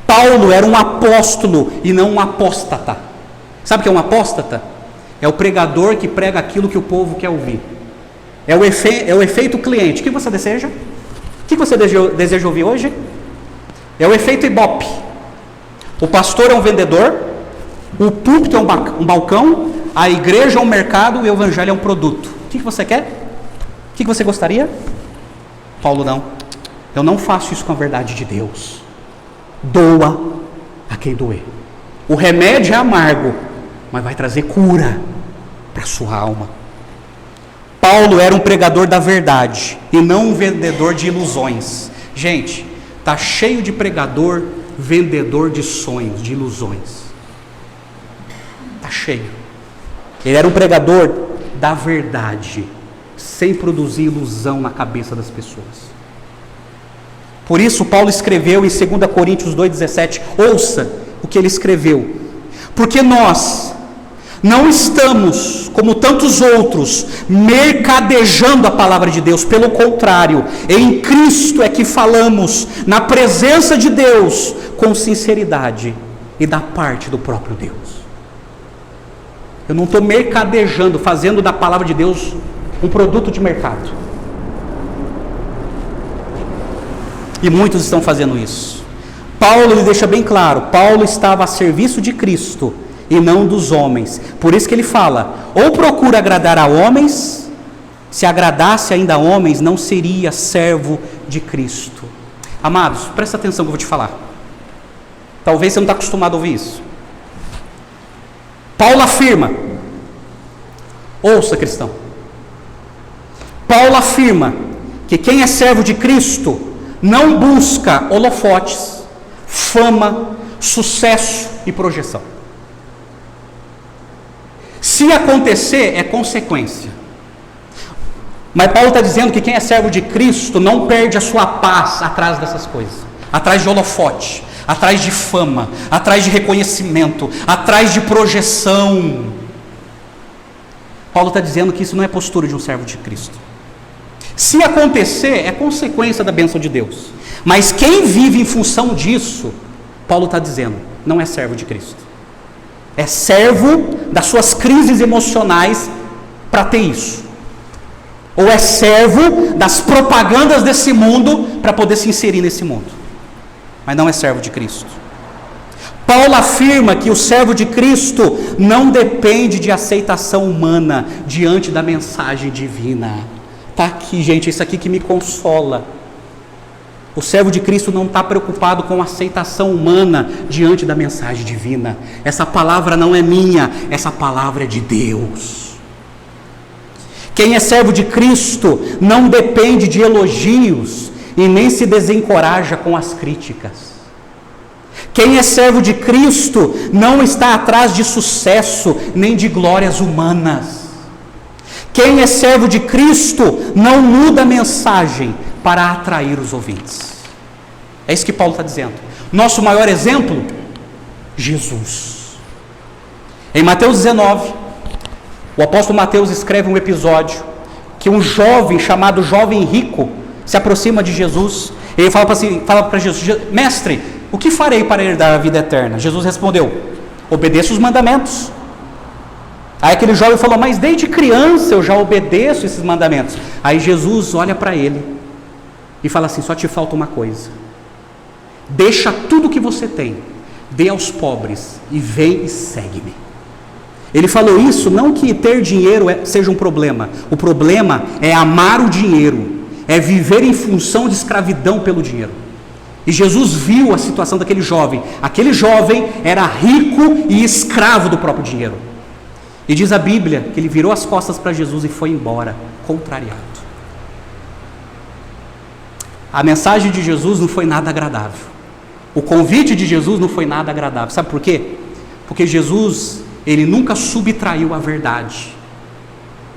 Paulo era um apóstolo e não um apóstata. Sabe o que é um apóstata? É o pregador que prega aquilo que o povo quer ouvir. É o efeito cliente. O que você deseja? O que você deseja ouvir hoje? É o efeito Ibope. O pastor é um vendedor, o púlpito é um balcão, a igreja é um mercado e o evangelho é um produto. O que você quer? O que você gostaria? Paulo não. Eu não faço isso com a verdade de Deus. doa a quem doer. O remédio é amargo, mas vai trazer cura para a sua alma. Paulo era um pregador da verdade e não um vendedor de ilusões. Gente, está cheio de pregador, vendedor de sonhos, de ilusões. Está cheio. Ele era um pregador da verdade, sem produzir ilusão na cabeça das pessoas. Por isso Paulo escreveu em 2 Coríntios 2,17, ouça o que ele escreveu. Porque nós não estamos, como tantos outros, mercadejando a palavra de Deus. Pelo contrário, em Cristo é que falamos, na presença de Deus, com sinceridade e da parte do próprio Deus. Eu não estou mercadejando, fazendo da palavra de Deus um produto de mercado. E muitos estão fazendo isso. Paulo lhe deixa bem claro, Paulo estava a serviço de Cristo e não dos homens. Por isso que ele fala, ou procura agradar a homens, se agradasse ainda a homens, não seria servo de Cristo. Amados, presta atenção que eu vou te falar. Talvez você não está acostumado a ouvir isso. Paulo afirma, ouça cristão, Paulo afirma que quem é servo de Cristo não busca holofotes, fama, sucesso e projeção. Se acontecer, é consequência. Mas Paulo está dizendo que quem é servo de Cristo não perde a sua paz atrás dessas coisas, atrás de holofote, atrás de fama, atrás de reconhecimento, atrás de projeção. Paulo está dizendo que isso não é postura de um servo de Cristo. Se acontecer, é consequência da bênção de Deus. Mas quem vive em função disso, Paulo está dizendo, não é servo de Cristo. É servo das suas crises emocionais para ter isso. Ou é servo das propagandas desse mundo para poder se inserir nesse mundo. Mas não é servo de Cristo. Paulo afirma que o servo de Cristo não depende de aceitação humana diante da mensagem divina. Está aqui, gente, isso aqui que me consola. O servo de Cristo não está preocupado com aceitação humana diante da mensagem divina. Essa palavra não é minha, essa palavra é de Deus. Quem é servo de Cristo não depende de elogios e nem se desencoraja com as críticas. Quem é servo de Cristo não está atrás de sucesso nem de glórias humanas. Quem é servo de Cristo não muda a mensagem para atrair os ouvintes. É isso que Paulo está dizendo. Nosso maior exemplo, Jesus. Em Mateus 19, o apóstolo Mateus escreve um episódio que um jovem chamado jovem rico se aproxima de Jesus. Ele fala para Jesus, mestre, o que farei para herdar a vida eterna? Jesus respondeu, obedeça os mandamentos. Aí aquele jovem falou, mas desde criança eu já obedeço esses mandamentos. Aí Jesus olha para ele e fala assim, só te falta uma coisa. Deixa tudo que você tem, dê aos pobres e vem e segue-me. Ele falou isso não que ter dinheiro seja um problema. O problema é amar o dinheiro, é viver em função de escravidão pelo dinheiro. E Jesus viu a situação daquele jovem. Aquele jovem era rico e escravo do próprio dinheiro. E diz a Bíblia que ele virou as costas para Jesus e foi embora, contrariado. A mensagem de Jesus não foi nada agradável. O convite de Jesus não foi nada agradável. Sabe por quê? Porque Jesus, ele nunca subtraiu a verdade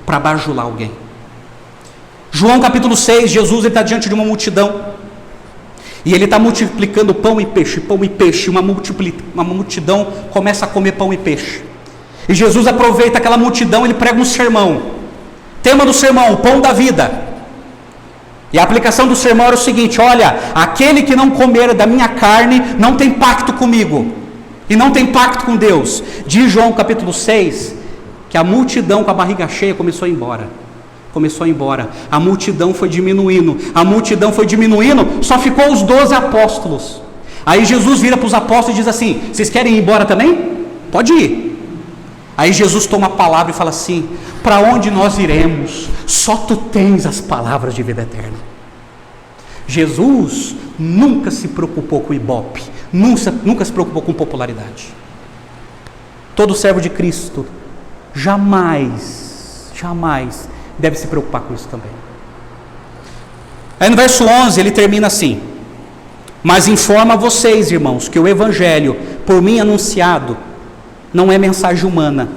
para bajular alguém. João capítulo 6, Jesus está diante de uma multidão. E ele está multiplicando pão e peixe, pão e peixe. Uma multidão começa a comer pão e peixe. E Jesus aproveita aquela multidão, ele prega um sermão. Tema do sermão, o pão da vida. E a aplicação do sermão era o seguinte, olha, aquele que não comer da minha carne não tem pacto comigo. E não tem pacto com Deus. Diz João capítulo 6, que a multidão com a barriga cheia começou a ir embora. Começou a ir embora. A multidão foi diminuindo. A multidão foi diminuindo, só ficou os 12 apóstolos. Aí Jesus vira para os apóstolos e diz assim, vocês querem ir embora também? Pode ir. Aí Jesus toma a palavra e fala assim, para onde nós iremos? Só tu tens as palavras de vida eterna. Jesus nunca se preocupou com o ibope, nunca se preocupou com popularidade. Todo servo de Cristo jamais deve se preocupar com isso também. Aí no verso 11 ele termina assim: mas informo a vocês, irmãos, que o evangelho por mim anunciado não é mensagem humana,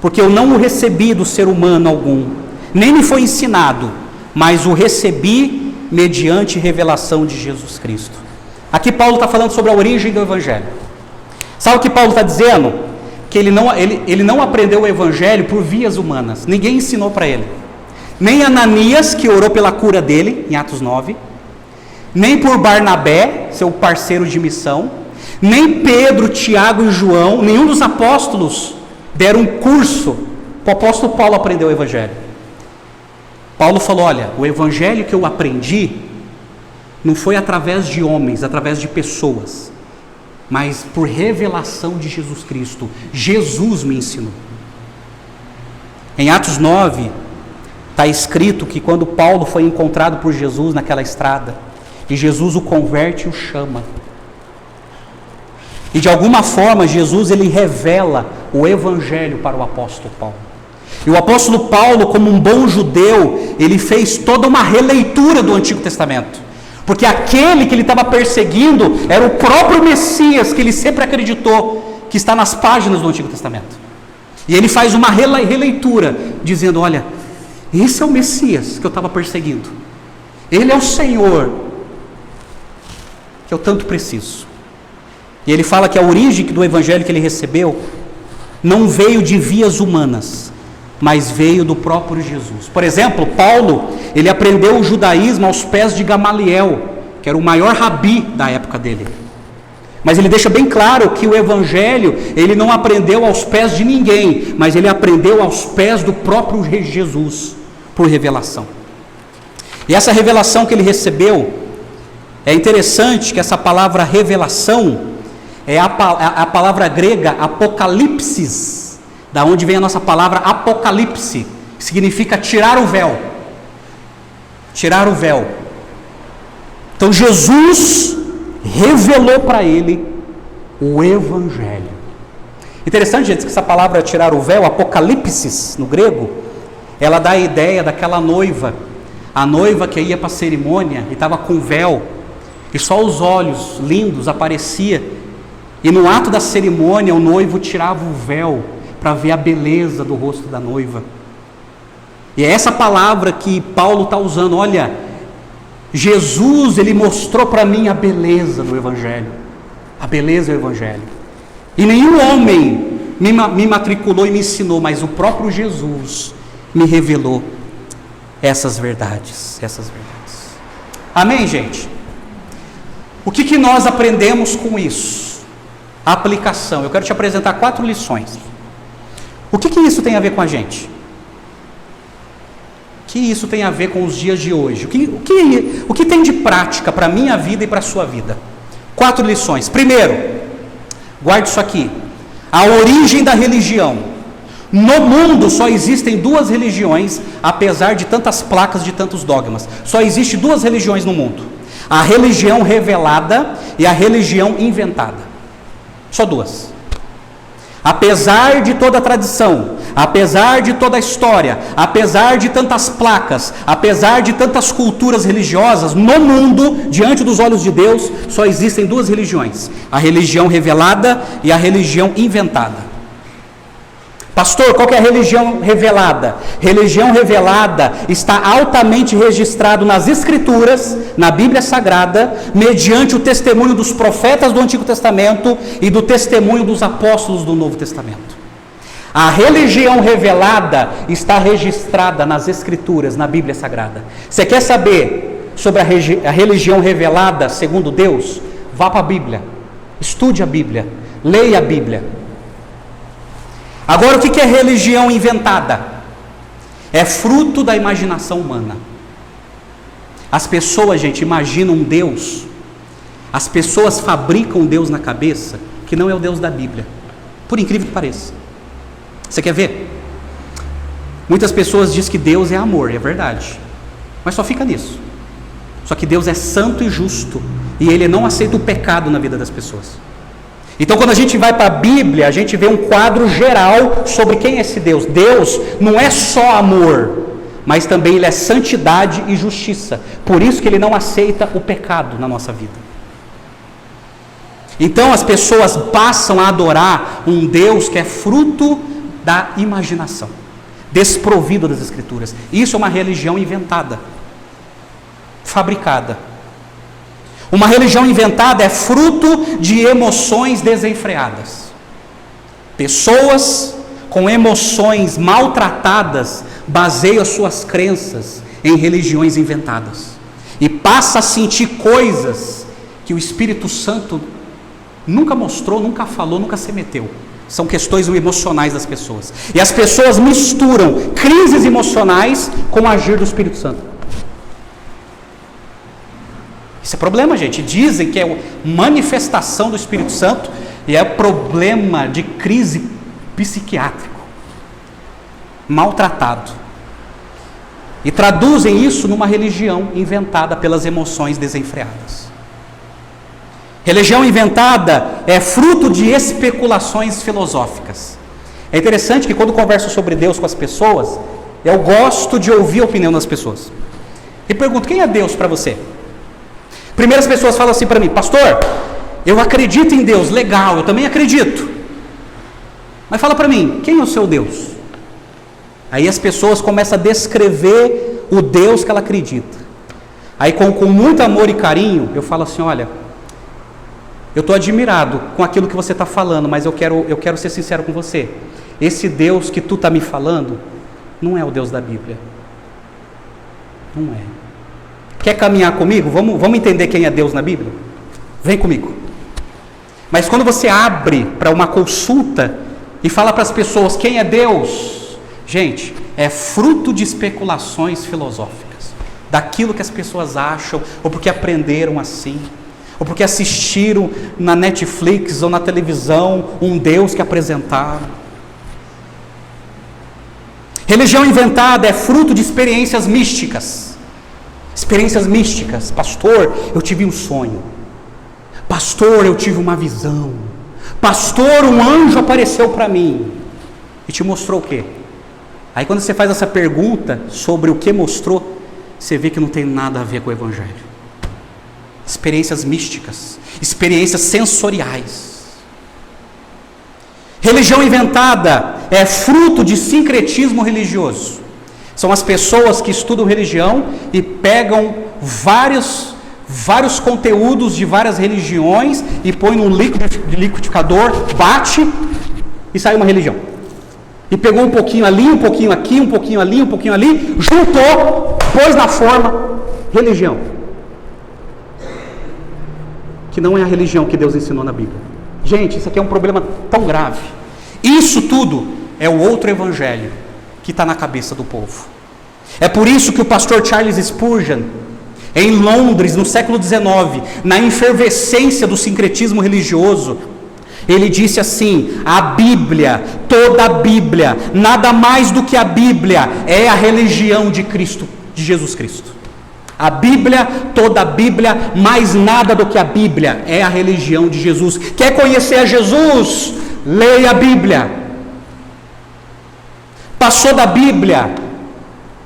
porque eu não o recebi do ser humano algum, nem me foi ensinado, mas o recebi mediante revelação de Jesus Cristo. Aqui Paulo está falando sobre a origem do evangelho. Sabe o que Paulo está dizendo? Que ele não aprendeu o evangelho por vias humanas. Ninguém ensinou para ele. Nem Ananias, que orou pela cura dele, em Atos 9. Nem por Barnabé, seu parceiro de missão. Nem Pedro, Tiago e João, nenhum dos apóstolos deram um curso para o apóstolo Paulo aprender o evangelho. Paulo falou: olha, o evangelho que eu aprendi não foi através de homens, através de pessoas, mas por revelação de Jesus Cristo. Jesus me ensinou. Em Atos 9 está escrito que quando Paulo foi encontrado por Jesus naquela estrada, e Jesus o converte e o chama, e de alguma forma Jesus ele revela o evangelho para o apóstolo Paulo. E o apóstolo Paulo, como um bom judeu, ele fez toda uma releitura do Antigo Testamento, porque aquele que ele estava perseguindo era o próprio Messias, que ele sempre acreditou que está nas páginas do Antigo Testamento. E ele faz uma releitura, dizendo: olha, esse é o Messias que eu estava perseguindo, ele é o Senhor que eu tanto preciso. E ele fala que a origem do evangelho que ele recebeu não veio de vias humanas, mas veio do próprio Jesus. Por exemplo, Paulo, ele aprendeu o judaísmo aos pés de Gamaliel, que era o maior rabi da época dele. Mas ele deixa bem claro que o evangelho, ele não aprendeu aos pés de ninguém, mas ele aprendeu aos pés do próprio Jesus, por revelação. E essa revelação que ele recebeu, é interessante que essa palavra revelação é a palavra grega apocalipsis, da onde vem a nossa palavra apocalipse, que significa tirar o véu. Tirar o véu. Então Jesus revelou para ele o evangelho. Interessante, gente, que essa palavra tirar o véu, apocalipsis no grego, ela dá a ideia daquela noiva, a noiva que ia para a cerimônia e estava com véu, e só os olhos lindos apareciam, e no ato da cerimônia o noivo tirava o véu para ver a beleza do rosto da noiva. E é essa palavra que Paulo está usando: olha, Jesus, ele mostrou para mim a beleza do evangelho, a beleza do evangelho, e nenhum homem me matriculou e me ensinou, mas o próprio Jesus me revelou essas verdades, amém, gente? O que nós aprendemos com isso? A aplicação. Eu quero te apresentar 4 lições. O que isso tem a ver com a gente? O que isso tem a ver com os dias de hoje? O que tem de prática para a minha vida e para a sua vida? 4 lições. Primeiro, guarde isso aqui: a origem da religião. No mundo só existem 2 religiões, apesar de tantas placas, de tantos dogmas. Só existem 2 religiões no mundo: a religião revelada e a religião inventada. Só 2. Apesar de toda a tradição, apesar de toda a história, apesar de tantas placas, apesar de tantas culturas religiosas, no mundo, diante dos olhos de Deus, só existem 2 religiões: a religião revelada e a religião inventada. Pastor, qual que é a religião revelada? Religião revelada está altamente registrado nas Escrituras, na Bíblia Sagrada, mediante o testemunho dos profetas do Antigo Testamento e do testemunho dos apóstolos do Novo Testamento. A religião revelada está registrada nas Escrituras, na Bíblia Sagrada. Você quer saber sobre a religião revelada segundo Deus? Vá para a Bíblia, estude a Bíblia, leia a Bíblia. Agora, o que é religião inventada? É fruto da imaginação humana. As pessoas, gente, imaginam um Deus, as pessoas fabricam um Deus na cabeça, que não é o Deus da Bíblia, por incrível que pareça. Você quer ver? Muitas pessoas dizem que Deus é amor, é verdade, mas só fica nisso. Só que Deus é santo e justo, e ele não aceita o pecado na vida das pessoas. Então, quando a gente vai para a Bíblia, a gente vê um quadro geral sobre quem é esse Deus. Deus não é só amor, mas também Ele é santidade e justiça. Por isso que Ele não aceita o pecado na nossa vida. Então, as pessoas passam a adorar um Deus que é fruto da imaginação, desprovido das Escrituras. Isso é uma religião inventada, fabricada. Uma religião inventada é fruto de emoções desenfreadas. Pessoas com emoções maltratadas baseiam as suas crenças em religiões inventadas. E passa a sentir coisas que o Espírito Santo nunca mostrou, nunca falou, nunca se meteu. São questões emocionais das pessoas. E as pessoas misturam crises emocionais com o agir do Espírito Santo. Isso é problema, gente. Dizem que é manifestação do Espírito Santo e é problema de crise psiquiátrico, maltratado. E traduzem isso numa religião inventada pelas emoções desenfreadas. Religião inventada é fruto de especulações filosóficas. É interessante que quando converso sobre Deus com as pessoas, eu gosto de ouvir a opinião das pessoas. E pergunto, quem é Deus para você? Primeiro as pessoas falam assim para mim, pastor, eu acredito em Deus, legal, eu também acredito. Mas fala para mim, quem é o seu Deus? Aí as pessoas começam a descrever o Deus que ela acredita. Aí com muito amor e carinho, eu falo assim, olha, eu estou admirado com aquilo que você está falando, mas eu quero ser sincero com você. Esse Deus que tu está me falando, não é o Deus da Bíblia. Não é. Quer caminhar comigo? Vamos entender quem é Deus na Bíblia? Vem comigo. Mas quando você abre para uma consulta e fala para as pessoas quem é Deus, gente, é fruto de especulações filosóficas, daquilo que as pessoas acham, ou porque aprenderam assim, ou porque assistiram na Netflix ou na televisão um Deus que apresentaram. Religião inventada é fruto de experiências místicas. Experiências místicas. Pastor, eu tive um sonho. Pastor, eu tive uma visão. Pastor, um anjo apareceu para mim. E te mostrou o quê? Aí quando você faz essa pergunta sobre o que mostrou, você vê que não tem nada a ver com o Evangelho. Experiências místicas. Experiências sensoriais. Religião inventada é fruto de sincretismo religioso. São as pessoas que estudam religião e pegam vários conteúdos de várias religiões e põem num liquidificador, bate e sai uma religião. E pegou um pouquinho ali, um pouquinho aqui, um pouquinho ali, um pouquinho ali, juntou, pôs na forma religião. Que não é a religião que Deus ensinou na Bíblia. Gente, isso aqui é um problema tão grave. Isso tudo é o outro evangelho que está na cabeça do povo. É por isso que o pastor Charles Spurgeon, em Londres, no século XIX, na efervescência do sincretismo religioso, ele disse assim: a Bíblia, toda a Bíblia, nada mais do que a Bíblia, é a religião de Cristo, de Jesus Cristo. A Bíblia, toda a Bíblia, mais nada do que a Bíblia, é a religião de Jesus. Quer conhecer a Jesus? Leia a Bíblia. Passou da Bíblia,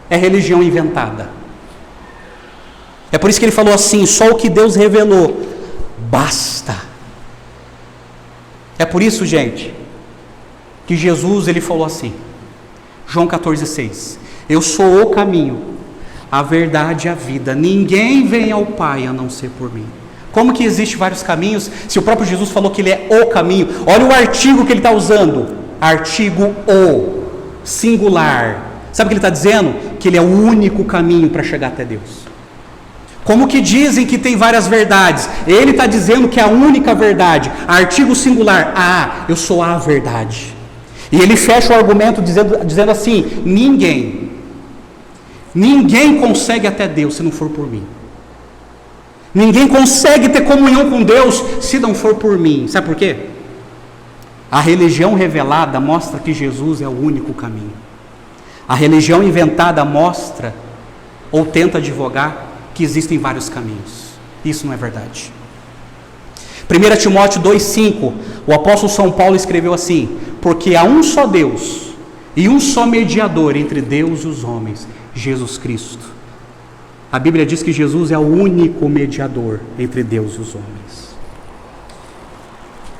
é religião inventada. É por isso que ele falou assim: só o que Deus revelou basta. É por isso, gente, que Jesus ele falou assim, João 14,6: eu sou o caminho, a verdade e a vida, ninguém vem ao Pai a não ser por mim. Como que existe vários caminhos, se o próprio Jesus falou que ele é o caminho? Olha o artigo que ele está usando, artigo o, singular. Sabe o que ele está dizendo? Que ele é o único caminho para chegar até Deus. Como que dizem que tem várias verdades? Ele está dizendo que é a única verdade. Artigo singular, eu sou a verdade. E ele fecha o argumento dizendo assim: ninguém consegue até Deus se não for por mim. Ninguém consegue ter comunhão com Deus se não for por mim. Sabe por quê? A religião revelada mostra que Jesus é o único caminho. A religião inventada mostra ou tenta advogar que existem vários caminhos. Isso não é verdade. 1 Timóteo 2,5, o apóstolo São Paulo escreveu assim: porque há um só Deus e um só mediador entre Deus e os homens, Jesus Cristo. A Bíblia diz que Jesus é o único mediador entre Deus e os homens.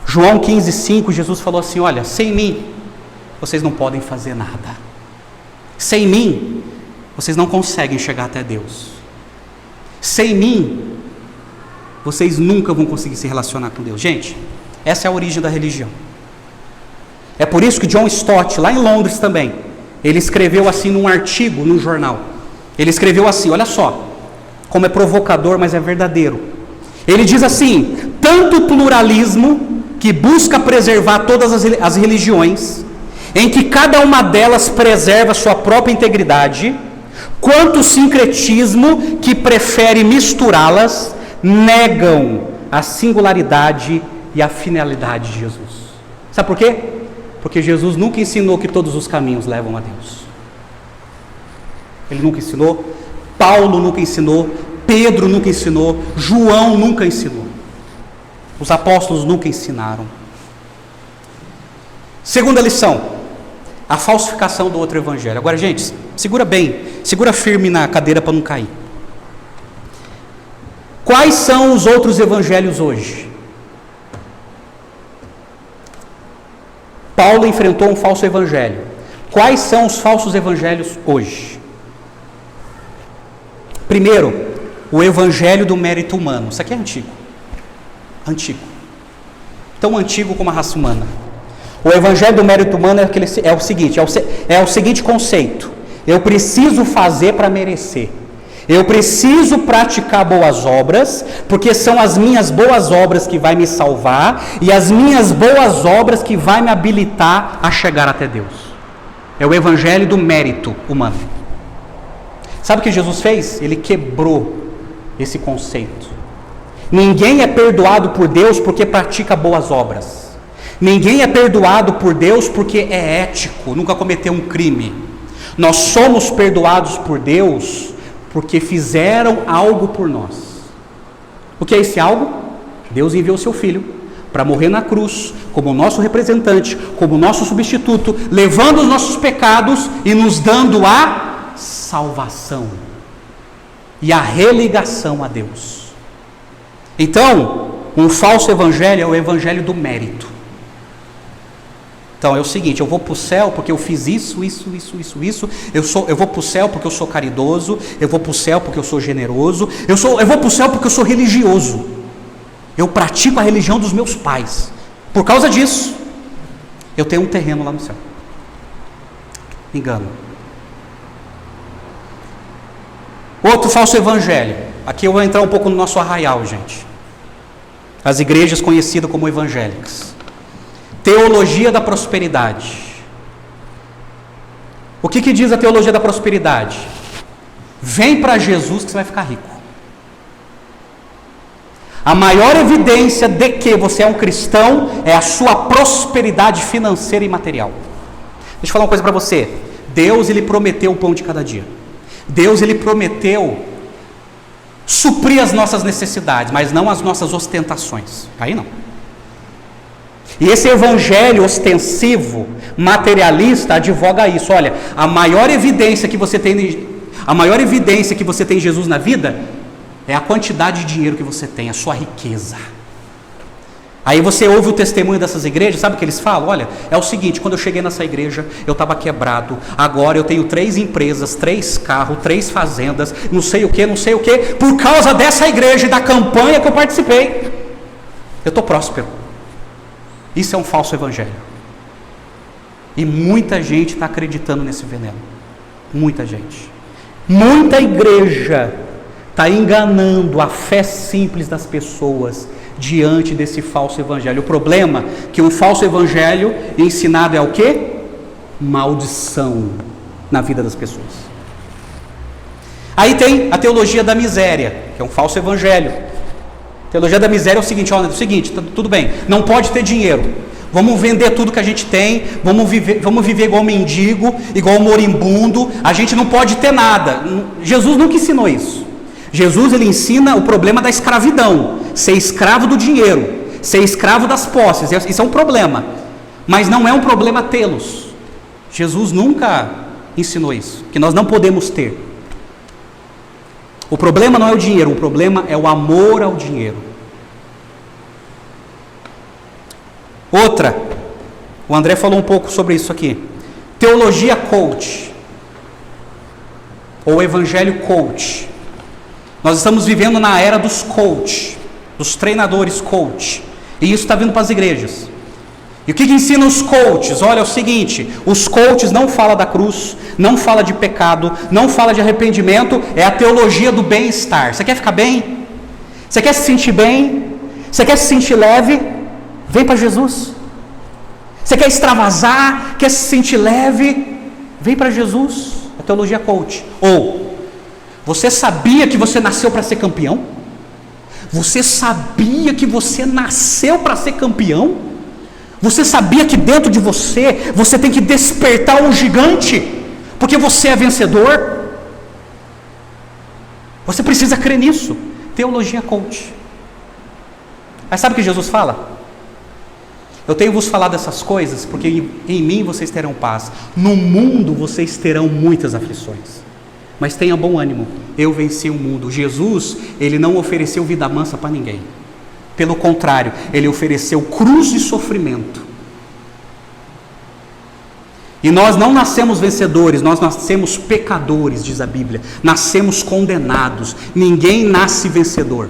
João 15,5, Jesus falou assim: olha, sem mim vocês não podem fazer nada. Sem mim vocês não conseguem chegar até Deus. Sem mim vocês nunca vão conseguir se relacionar com Deus. Gente, essa é a origem da religião. É por isso que John Stott, lá em Londres também, ele escreveu assim num artigo, num jornal. Ele escreveu assim, olha só, como é provocador, mas é verdadeiro. Ele diz assim: tanto o pluralismo, que busca preservar todas as religiões, em que cada uma delas preserva sua própria integridade, quanto o sincretismo, que prefere misturá-las, negam a singularidade e a finalidade de Jesus. Sabe por quê? Porque Jesus nunca ensinou que todos os caminhos levam a Deus. Ele nunca ensinou, Paulo nunca ensinou, Pedro nunca ensinou, João nunca ensinou. Os apóstolos nunca ensinaram. Segunda lição: a falsificação do outro evangelho. Agora, gente, segura bem, segura firme na cadeira para não cair. Quais são os outros evangelhos hoje? Paulo enfrentou um falso evangelho. Quais são os falsos evangelhos hoje? Primeiro, o evangelho do mérito humano. Isso aqui é antigo. Antigo. Tão antigo como a raça humana. O evangelho do mérito humano é o seguinte conceito: eu preciso fazer para merecer. Eu preciso praticar boas obras, porque são as minhas boas obras que vai me salvar, e as minhas boas obras que vai me habilitar a chegar até Deus. É o evangelho do mérito humano. Sabe o que Jesus fez? Ele quebrou esse conceito. Ninguém é perdoado por Deus porque pratica boas obras. Ninguém é perdoado por Deus porque é ético, nunca cometeu um crime. Nós somos perdoados por Deus porque fizeram algo por nós. O que é esse algo? Deus enviou seu Filho para morrer na cruz, como nosso representante, como nosso substituto, levando os nossos pecados e nos dando a salvação e a religação a Deus. Então, um falso evangelho é o evangelho do mérito. Então é o seguinte: eu vou para o céu porque eu fiz isso. Eu vou para o céu porque eu sou caridoso. Eu vou para o céu porque eu sou generoso. Eu vou para o céu porque eu sou religioso. Eu pratico a religião dos meus pais. Por causa disso, eu tenho um terreno lá no céu. Engano. Outro falso evangelho. Aqui eu vou entrar um pouco no nosso arraial, gente. As igrejas conhecidas como evangélicas. Teologia da prosperidade. O que diz a teologia da prosperidade? Vem para Jesus que você vai ficar rico. A maior evidência de que você é um cristão é a sua prosperidade financeira e material. Deixa eu falar uma coisa para você. Deus, Ele prometeu o pão de cada dia. Deus, Ele prometeu suprir as nossas necessidades, mas não as nossas ostentações. Aí não. E esse evangelho ostensivo, materialista, advoga isso. Olha, a maior evidência que você tem em Jesus na vida é a quantidade de dinheiro que você tem, a sua riqueza. Aí você ouve o testemunho dessas igrejas, sabe o que eles falam? Olha, é o seguinte: quando eu cheguei nessa igreja, eu estava quebrado, agora eu tenho 3 empresas, 3 carros, 3 fazendas, não sei o que, por causa dessa igreja e da campanha que eu participei, eu estou próspero. Isso é um falso evangelho. E muita gente está acreditando nesse veneno. Muita gente. Muita igreja está enganando a fé simples das pessoas diante desse falso evangelho. O problema é que um falso evangelho ensinado é o quê? Maldição na vida das pessoas. Aí tem a teologia da miséria, que é um falso evangelho. A teologia da miséria é o seguinte: olha, tudo bem, não pode ter dinheiro, vamos vender tudo que a gente tem, vamos viver igual mendigo, igual moribundo, a gente não pode ter nada. Jesus nunca ensinou isso. Jesus, ele ensina o problema da escravidão, ser escravo do dinheiro, ser escravo das posses, isso é um problema, mas não é um problema tê-los. Jesus nunca ensinou isso, que nós não podemos ter. O problema não é o dinheiro, o problema é o amor ao dinheiro. Outra, o André falou um pouco sobre isso aqui, teologia coach, ou evangelho coach. Nós estamos vivendo na era dos coach, dos treinadores coach, e isso está vindo para as igrejas. E o que ensinam os coaches? Olha, é o seguinte, os coaches não falam da cruz, não falam de pecado, não falam de arrependimento, é a teologia do bem-estar. Você quer ficar bem? Você quer se sentir bem? Você quer se sentir leve? Vem para Jesus. Você quer extravasar? Quer se sentir leve? Vem para Jesus. É teologia coach. Ou, você sabia que você nasceu para ser campeão? Você sabia que você nasceu para ser campeão? Você sabia que dentro de você, você tem que despertar um gigante, porque você é vencedor? Você precisa crer nisso. Teologia coach. Mas sabe o que Jesus fala? Eu tenho vos falado essas coisas, porque em mim vocês terão paz. No mundo vocês terão muitas aflições. Mas tenha bom ânimo, eu venci o mundo. Jesus, ele não ofereceu vida mansa para ninguém. Pelo contrário, ele ofereceu cruz e sofrimento. E nós não nascemos vencedores, nós nascemos pecadores, diz a Bíblia. Nascemos condenados. Ninguém nasce vencedor.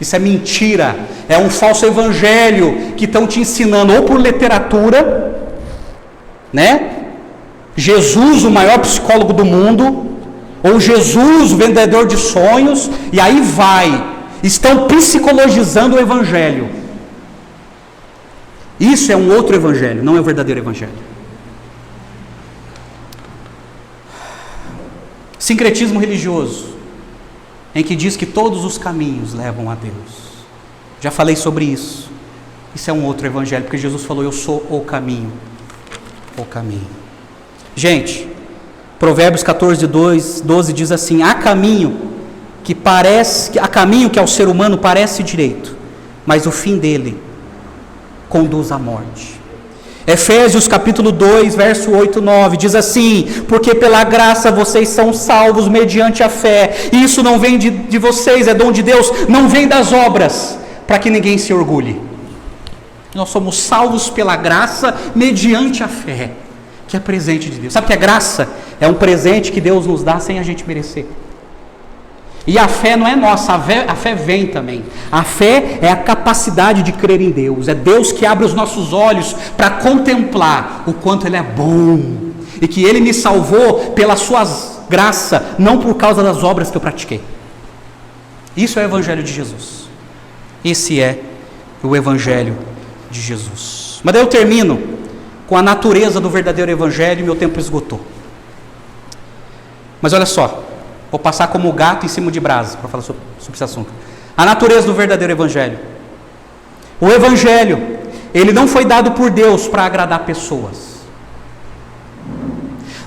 Isso é mentira. É um falso evangelho que estão te ensinando ou por literatura, né? Jesus, o maior psicólogo do mundo, ou Jesus, o vendedor de sonhos, e aí vai. Estão psicologizando o evangelho. Isso é um outro evangelho, não é o verdadeiro evangelho. Sincretismo religioso, em que diz que todos os caminhos levam a Deus. Já falei sobre isso. Isso é um outro evangelho, porque Jesus falou: eu sou o caminho. O caminho. Gente, Provérbios 14:12 diz assim: há caminho que ao ser humano parece direito, mas o fim dele conduz à morte. Efésios capítulo 2, verso 8 e 9, diz assim: porque pela graça vocês são salvos mediante a fé, e isso não vem de vocês, é dom de Deus, não vem das obras, para que ninguém se orgulhe. Nós somos salvos pela graça mediante a fé, que é presente de Deus. Sabe o que é graça? É um presente que Deus nos dá sem a gente merecer. E a fé não é nossa, a fé vem também. A fé é a capacidade de crer em Deus. É Deus que abre os nossos olhos para contemplar o quanto Ele é bom. E que Ele me salvou pela sua graça, não por causa das obras que eu pratiquei. Isso é o Evangelho de Jesus. Esse é o Evangelho de Jesus. Mas daí eu termino com a natureza do verdadeiro Evangelho e meu tempo esgotou. Mas olha só. Vou passar como gato em cima de brasa para falar sobre esse assunto. A natureza do verdadeiro evangelho. O evangelho, ele não foi dado por Deus para agradar pessoas.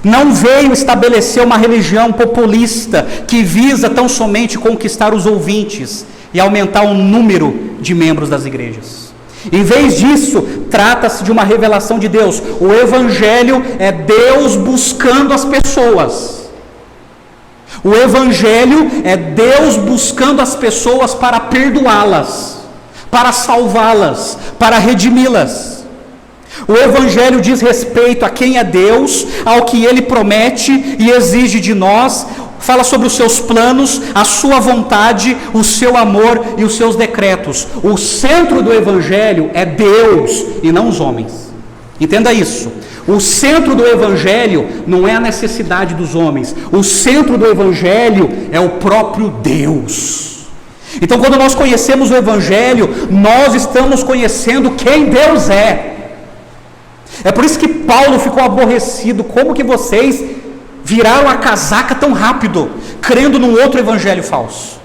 Não veio estabelecer uma religião populista que visa tão somente conquistar os ouvintes e aumentar o número de membros das igrejas. Em vez disso, trata-se de uma revelação de Deus. O evangelho é Deus buscando as pessoas. O evangelho é Deus buscando as pessoas para perdoá-las, para salvá-las, para redimi-las. O evangelho diz respeito a quem é Deus, ao que Ele promete e exige de nós, fala sobre os seus planos, a sua vontade, o seu amor e os seus decretos. O centro do evangelho é Deus e não os homens. Entenda isso. O centro do evangelho não é a necessidade dos homens. O centro do evangelho é o próprio Deus. Então, quando nós conhecemos o evangelho, nós estamos conhecendo quem Deus é. É por isso que Paulo ficou aborrecido. Como que vocês viraram a casaca tão rápido, crendo num outro evangelho falso?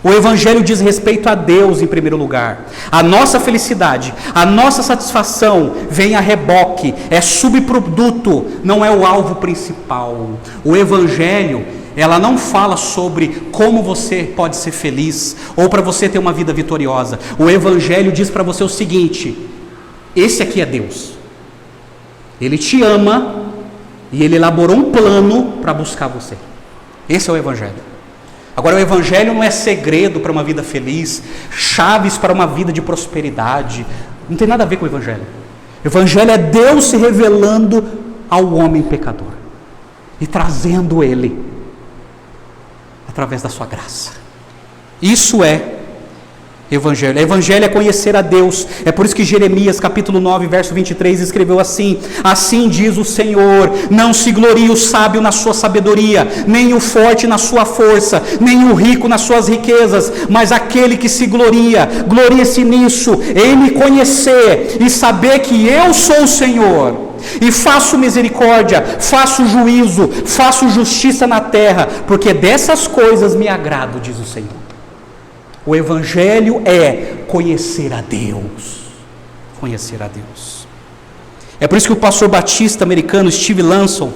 O evangelho diz respeito a Deus em primeiro lugar. A nossa felicidade, a nossa satisfação vem a reboque, é subproduto, não é o alvo principal. O evangelho ela não fala sobre como você pode ser feliz ou para você ter uma vida vitoriosa. O Evangelho diz para você o seguinte: esse aqui é Deus. Ele te ama e Ele elaborou um plano para buscar você. Esse é o Evangelho. Agora, o Evangelho não é segredo para uma vida feliz, chaves para uma vida de prosperidade. Não tem nada a ver com o Evangelho. O Evangelho é Deus se revelando ao homem pecador e trazendo ele através da sua graça. Isso é Evangelho. Evangelho é conhecer a Deus. É por isso que Jeremias capítulo 9 verso 23 escreveu assim: assim diz o Senhor, não se glorie o sábio na sua sabedoria, nem o forte na sua força, nem o rico nas suas riquezas, mas aquele que se glorie-se nisso, em me conhecer e saber que eu sou o Senhor, e faço misericórdia, faço juízo, faço justiça na terra, porque dessas coisas me agrado, diz o Senhor. O Evangelho é conhecer a Deus. Conhecer a Deus. É por isso que o pastor batista americano Steve Lanson,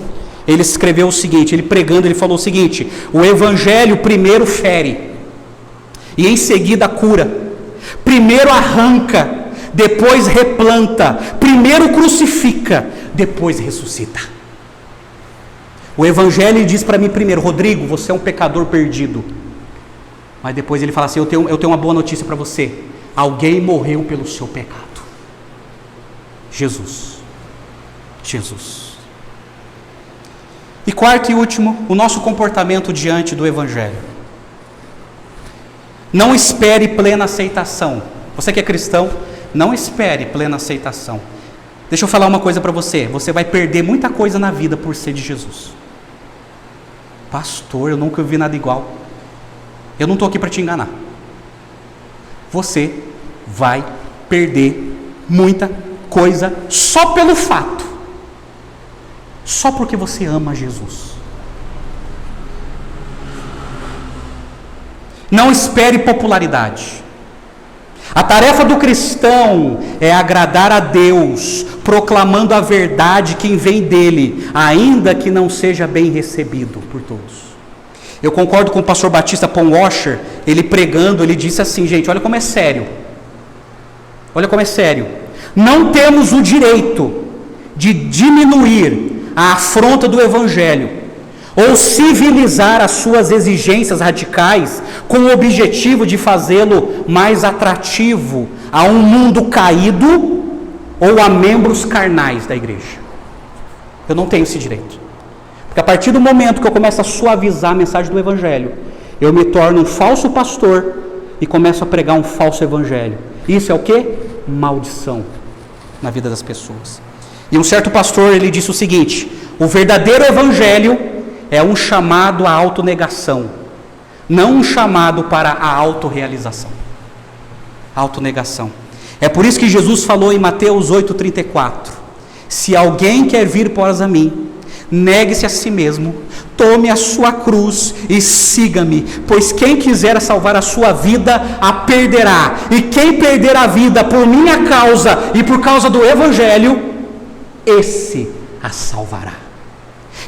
ele escreveu o seguinte, ele pregando, ele falou o seguinte: o Evangelho primeiro fere, e em seguida cura. Primeiro arranca, depois replanta. Primeiro crucifica, depois ressuscita. O Evangelho diz para mim primeiro: Rodrigo, você é um pecador perdido. Mas depois ele fala assim: eu tenho uma boa notícia para você. Alguém morreu pelo seu pecado. Jesus. E quarto e último, o nosso comportamento diante do Evangelho. Não espere plena aceitação. Você que é cristão, não espere plena aceitação. Deixa eu falar uma coisa para você. Você vai perder muita coisa na vida por ser de Jesus. Pastor, eu nunca vi nada igual. Eu não estou aqui para te enganar. Você vai perder muita coisa só pelo fato. Só porque você ama Jesus. Não espere popularidade. A tarefa do cristão é agradar a Deus, proclamando a verdade que vem dele, ainda que não seja bem recebido por todos. Eu concordo com o pastor Batista Paul Washer, ele pregando, ele disse assim: gente, olha como é sério. Olha como é sério. Não temos o direito de diminuir a afronta do Evangelho, ou civilizar as suas exigências radicais com o objetivo de fazê-lo mais atrativo a um mundo caído ou a membros carnais da igreja. Eu não tenho esse direito. Porque a partir do momento que eu começo a suavizar a mensagem do Evangelho, eu me torno um falso pastor e começo a pregar um falso Evangelho. Isso é o quê? Maldição na vida das pessoas. E um certo pastor, ele disse o seguinte: o verdadeiro Evangelho é um chamado à autonegação, não um chamado para a autorrealização. Autonegação. É por isso que Jesus falou em Mateus 8,34: se alguém quer vir após a mim, negue-se a si mesmo, tome a sua cruz e siga-me, pois quem quiser salvar a sua vida, a perderá, e quem perder a vida por minha causa e por causa do Evangelho, esse a salvará.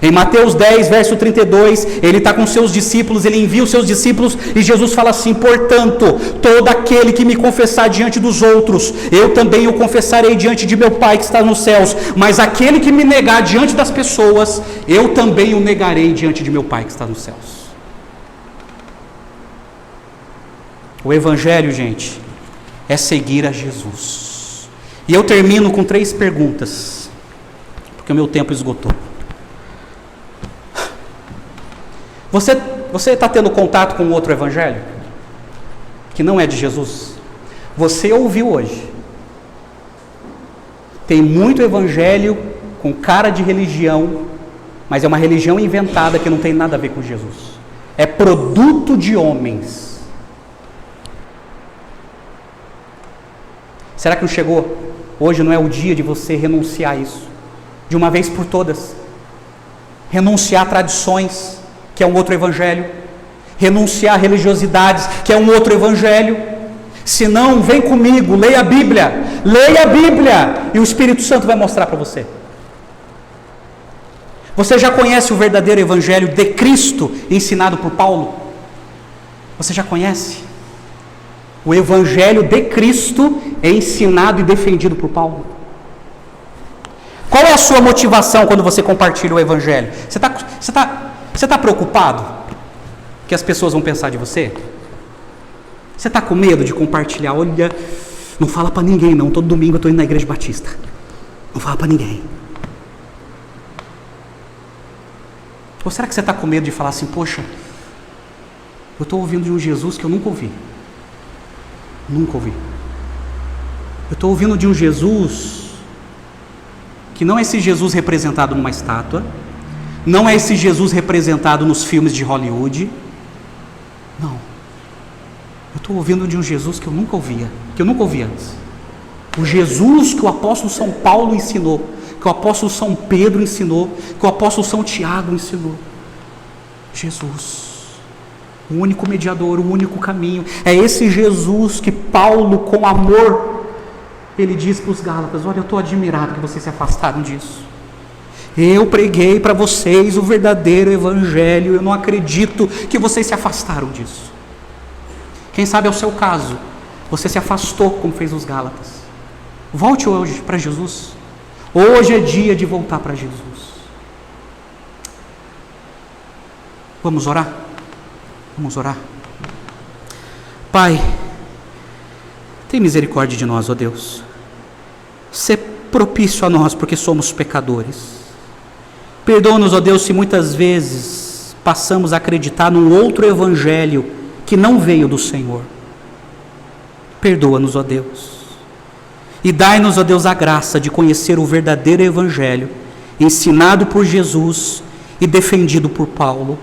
Em Mateus 10, verso 32, ele está com seus discípulos, ele envia os seus discípulos, e Jesus fala assim: portanto, todo aquele que me confessar diante dos outros, eu também o confessarei diante de meu Pai que está nos céus, mas aquele que me negar diante das pessoas, eu também o negarei diante de meu Pai que está nos céus. O Evangelho, gente, é seguir a Jesus. E eu termino com 3 perguntas, porque o meu tempo esgotou. Você está tendo contato com outro Evangelho? Que não é de Jesus? Você ouviu hoje. Tem muito Evangelho com cara de religião, mas é uma religião inventada que não tem nada a ver com Jesus. É produto de homens. Será que não chegou? Hoje não é o dia de você renunciar a isso, de uma vez por todas. Renunciar a tradições, que é um outro Evangelho. Renunciar a religiosidades, que é um outro Evangelho. Se não, vem comigo, leia a Bíblia. Leia a Bíblia, e o Espírito Santo vai mostrar para você. Você já conhece o verdadeiro evangelho de Cristo ensinado por Paulo? Você já conhece? O evangelho de Cristo é ensinado e defendido por Paulo. Qual é a sua motivação quando você compartilha o evangelho? Você está preocupado que as pessoas vão pensar de você? Você está com medo de compartilhar? Olha, não fala para ninguém não, todo domingo eu estou indo na igreja batista. Não fala para ninguém. Ou será que você está com medo de falar assim, poxa, eu estou ouvindo de um Jesus que eu nunca ouvi. Nunca ouvi. Eu estou ouvindo de um Jesus que não é esse Jesus representado numa estátua, não é esse Jesus representado nos filmes de Hollywood. Não. Eu estou ouvindo de um Jesus que eu nunca ouvia, que eu nunca ouvi antes. O Jesus que o apóstolo São Paulo ensinou, que o apóstolo São Pedro ensinou, que o apóstolo São Tiago ensinou. Jesus, o único mediador, o único caminho. É esse Jesus que Paulo, com amor, ele diz para os Gálatas: olha, eu estou admirado que vocês se afastaram disso. Eu preguei para vocês o verdadeiro evangelho, eu não acredito que vocês se afastaram disso. Quem sabe é o seu caso, você se afastou como fez os Gálatas. Volte hoje para Jesus. Hoje é dia de voltar para Jesus. Vamos orar? Vamos orar? Pai, tem misericórdia de nós, ó Deus. Sê propício a nós, porque somos pecadores. Perdoa-nos, ó Deus, se muitas vezes passamos a acreditar num outro evangelho que não veio do Senhor. Perdoa-nos, ó Deus. E dai-nos, ó Deus, a graça de conhecer o verdadeiro evangelho, ensinado por Jesus e defendido por Paulo.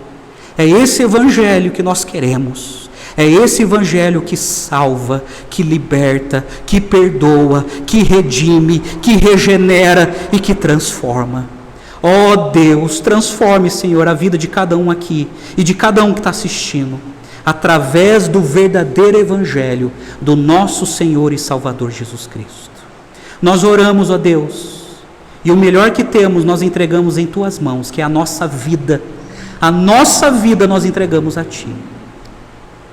É esse evangelho que nós queremos. É esse evangelho que salva, que liberta, que perdoa, que redime, que regenera e que transforma. Ó Deus, transforme, Senhor, a vida de cada um aqui e de cada um que está assistindo, através do verdadeiro evangelho do nosso Senhor e Salvador Jesus Cristo. Nós oramos, ó Deus, e o melhor que temos nós entregamos em Tuas mãos, que é a nossa vida. A nossa vida nós entregamos a Ti.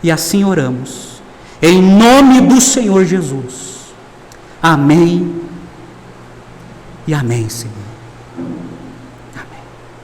E assim oramos, em nome do Senhor Jesus. Amém e amém, Senhor.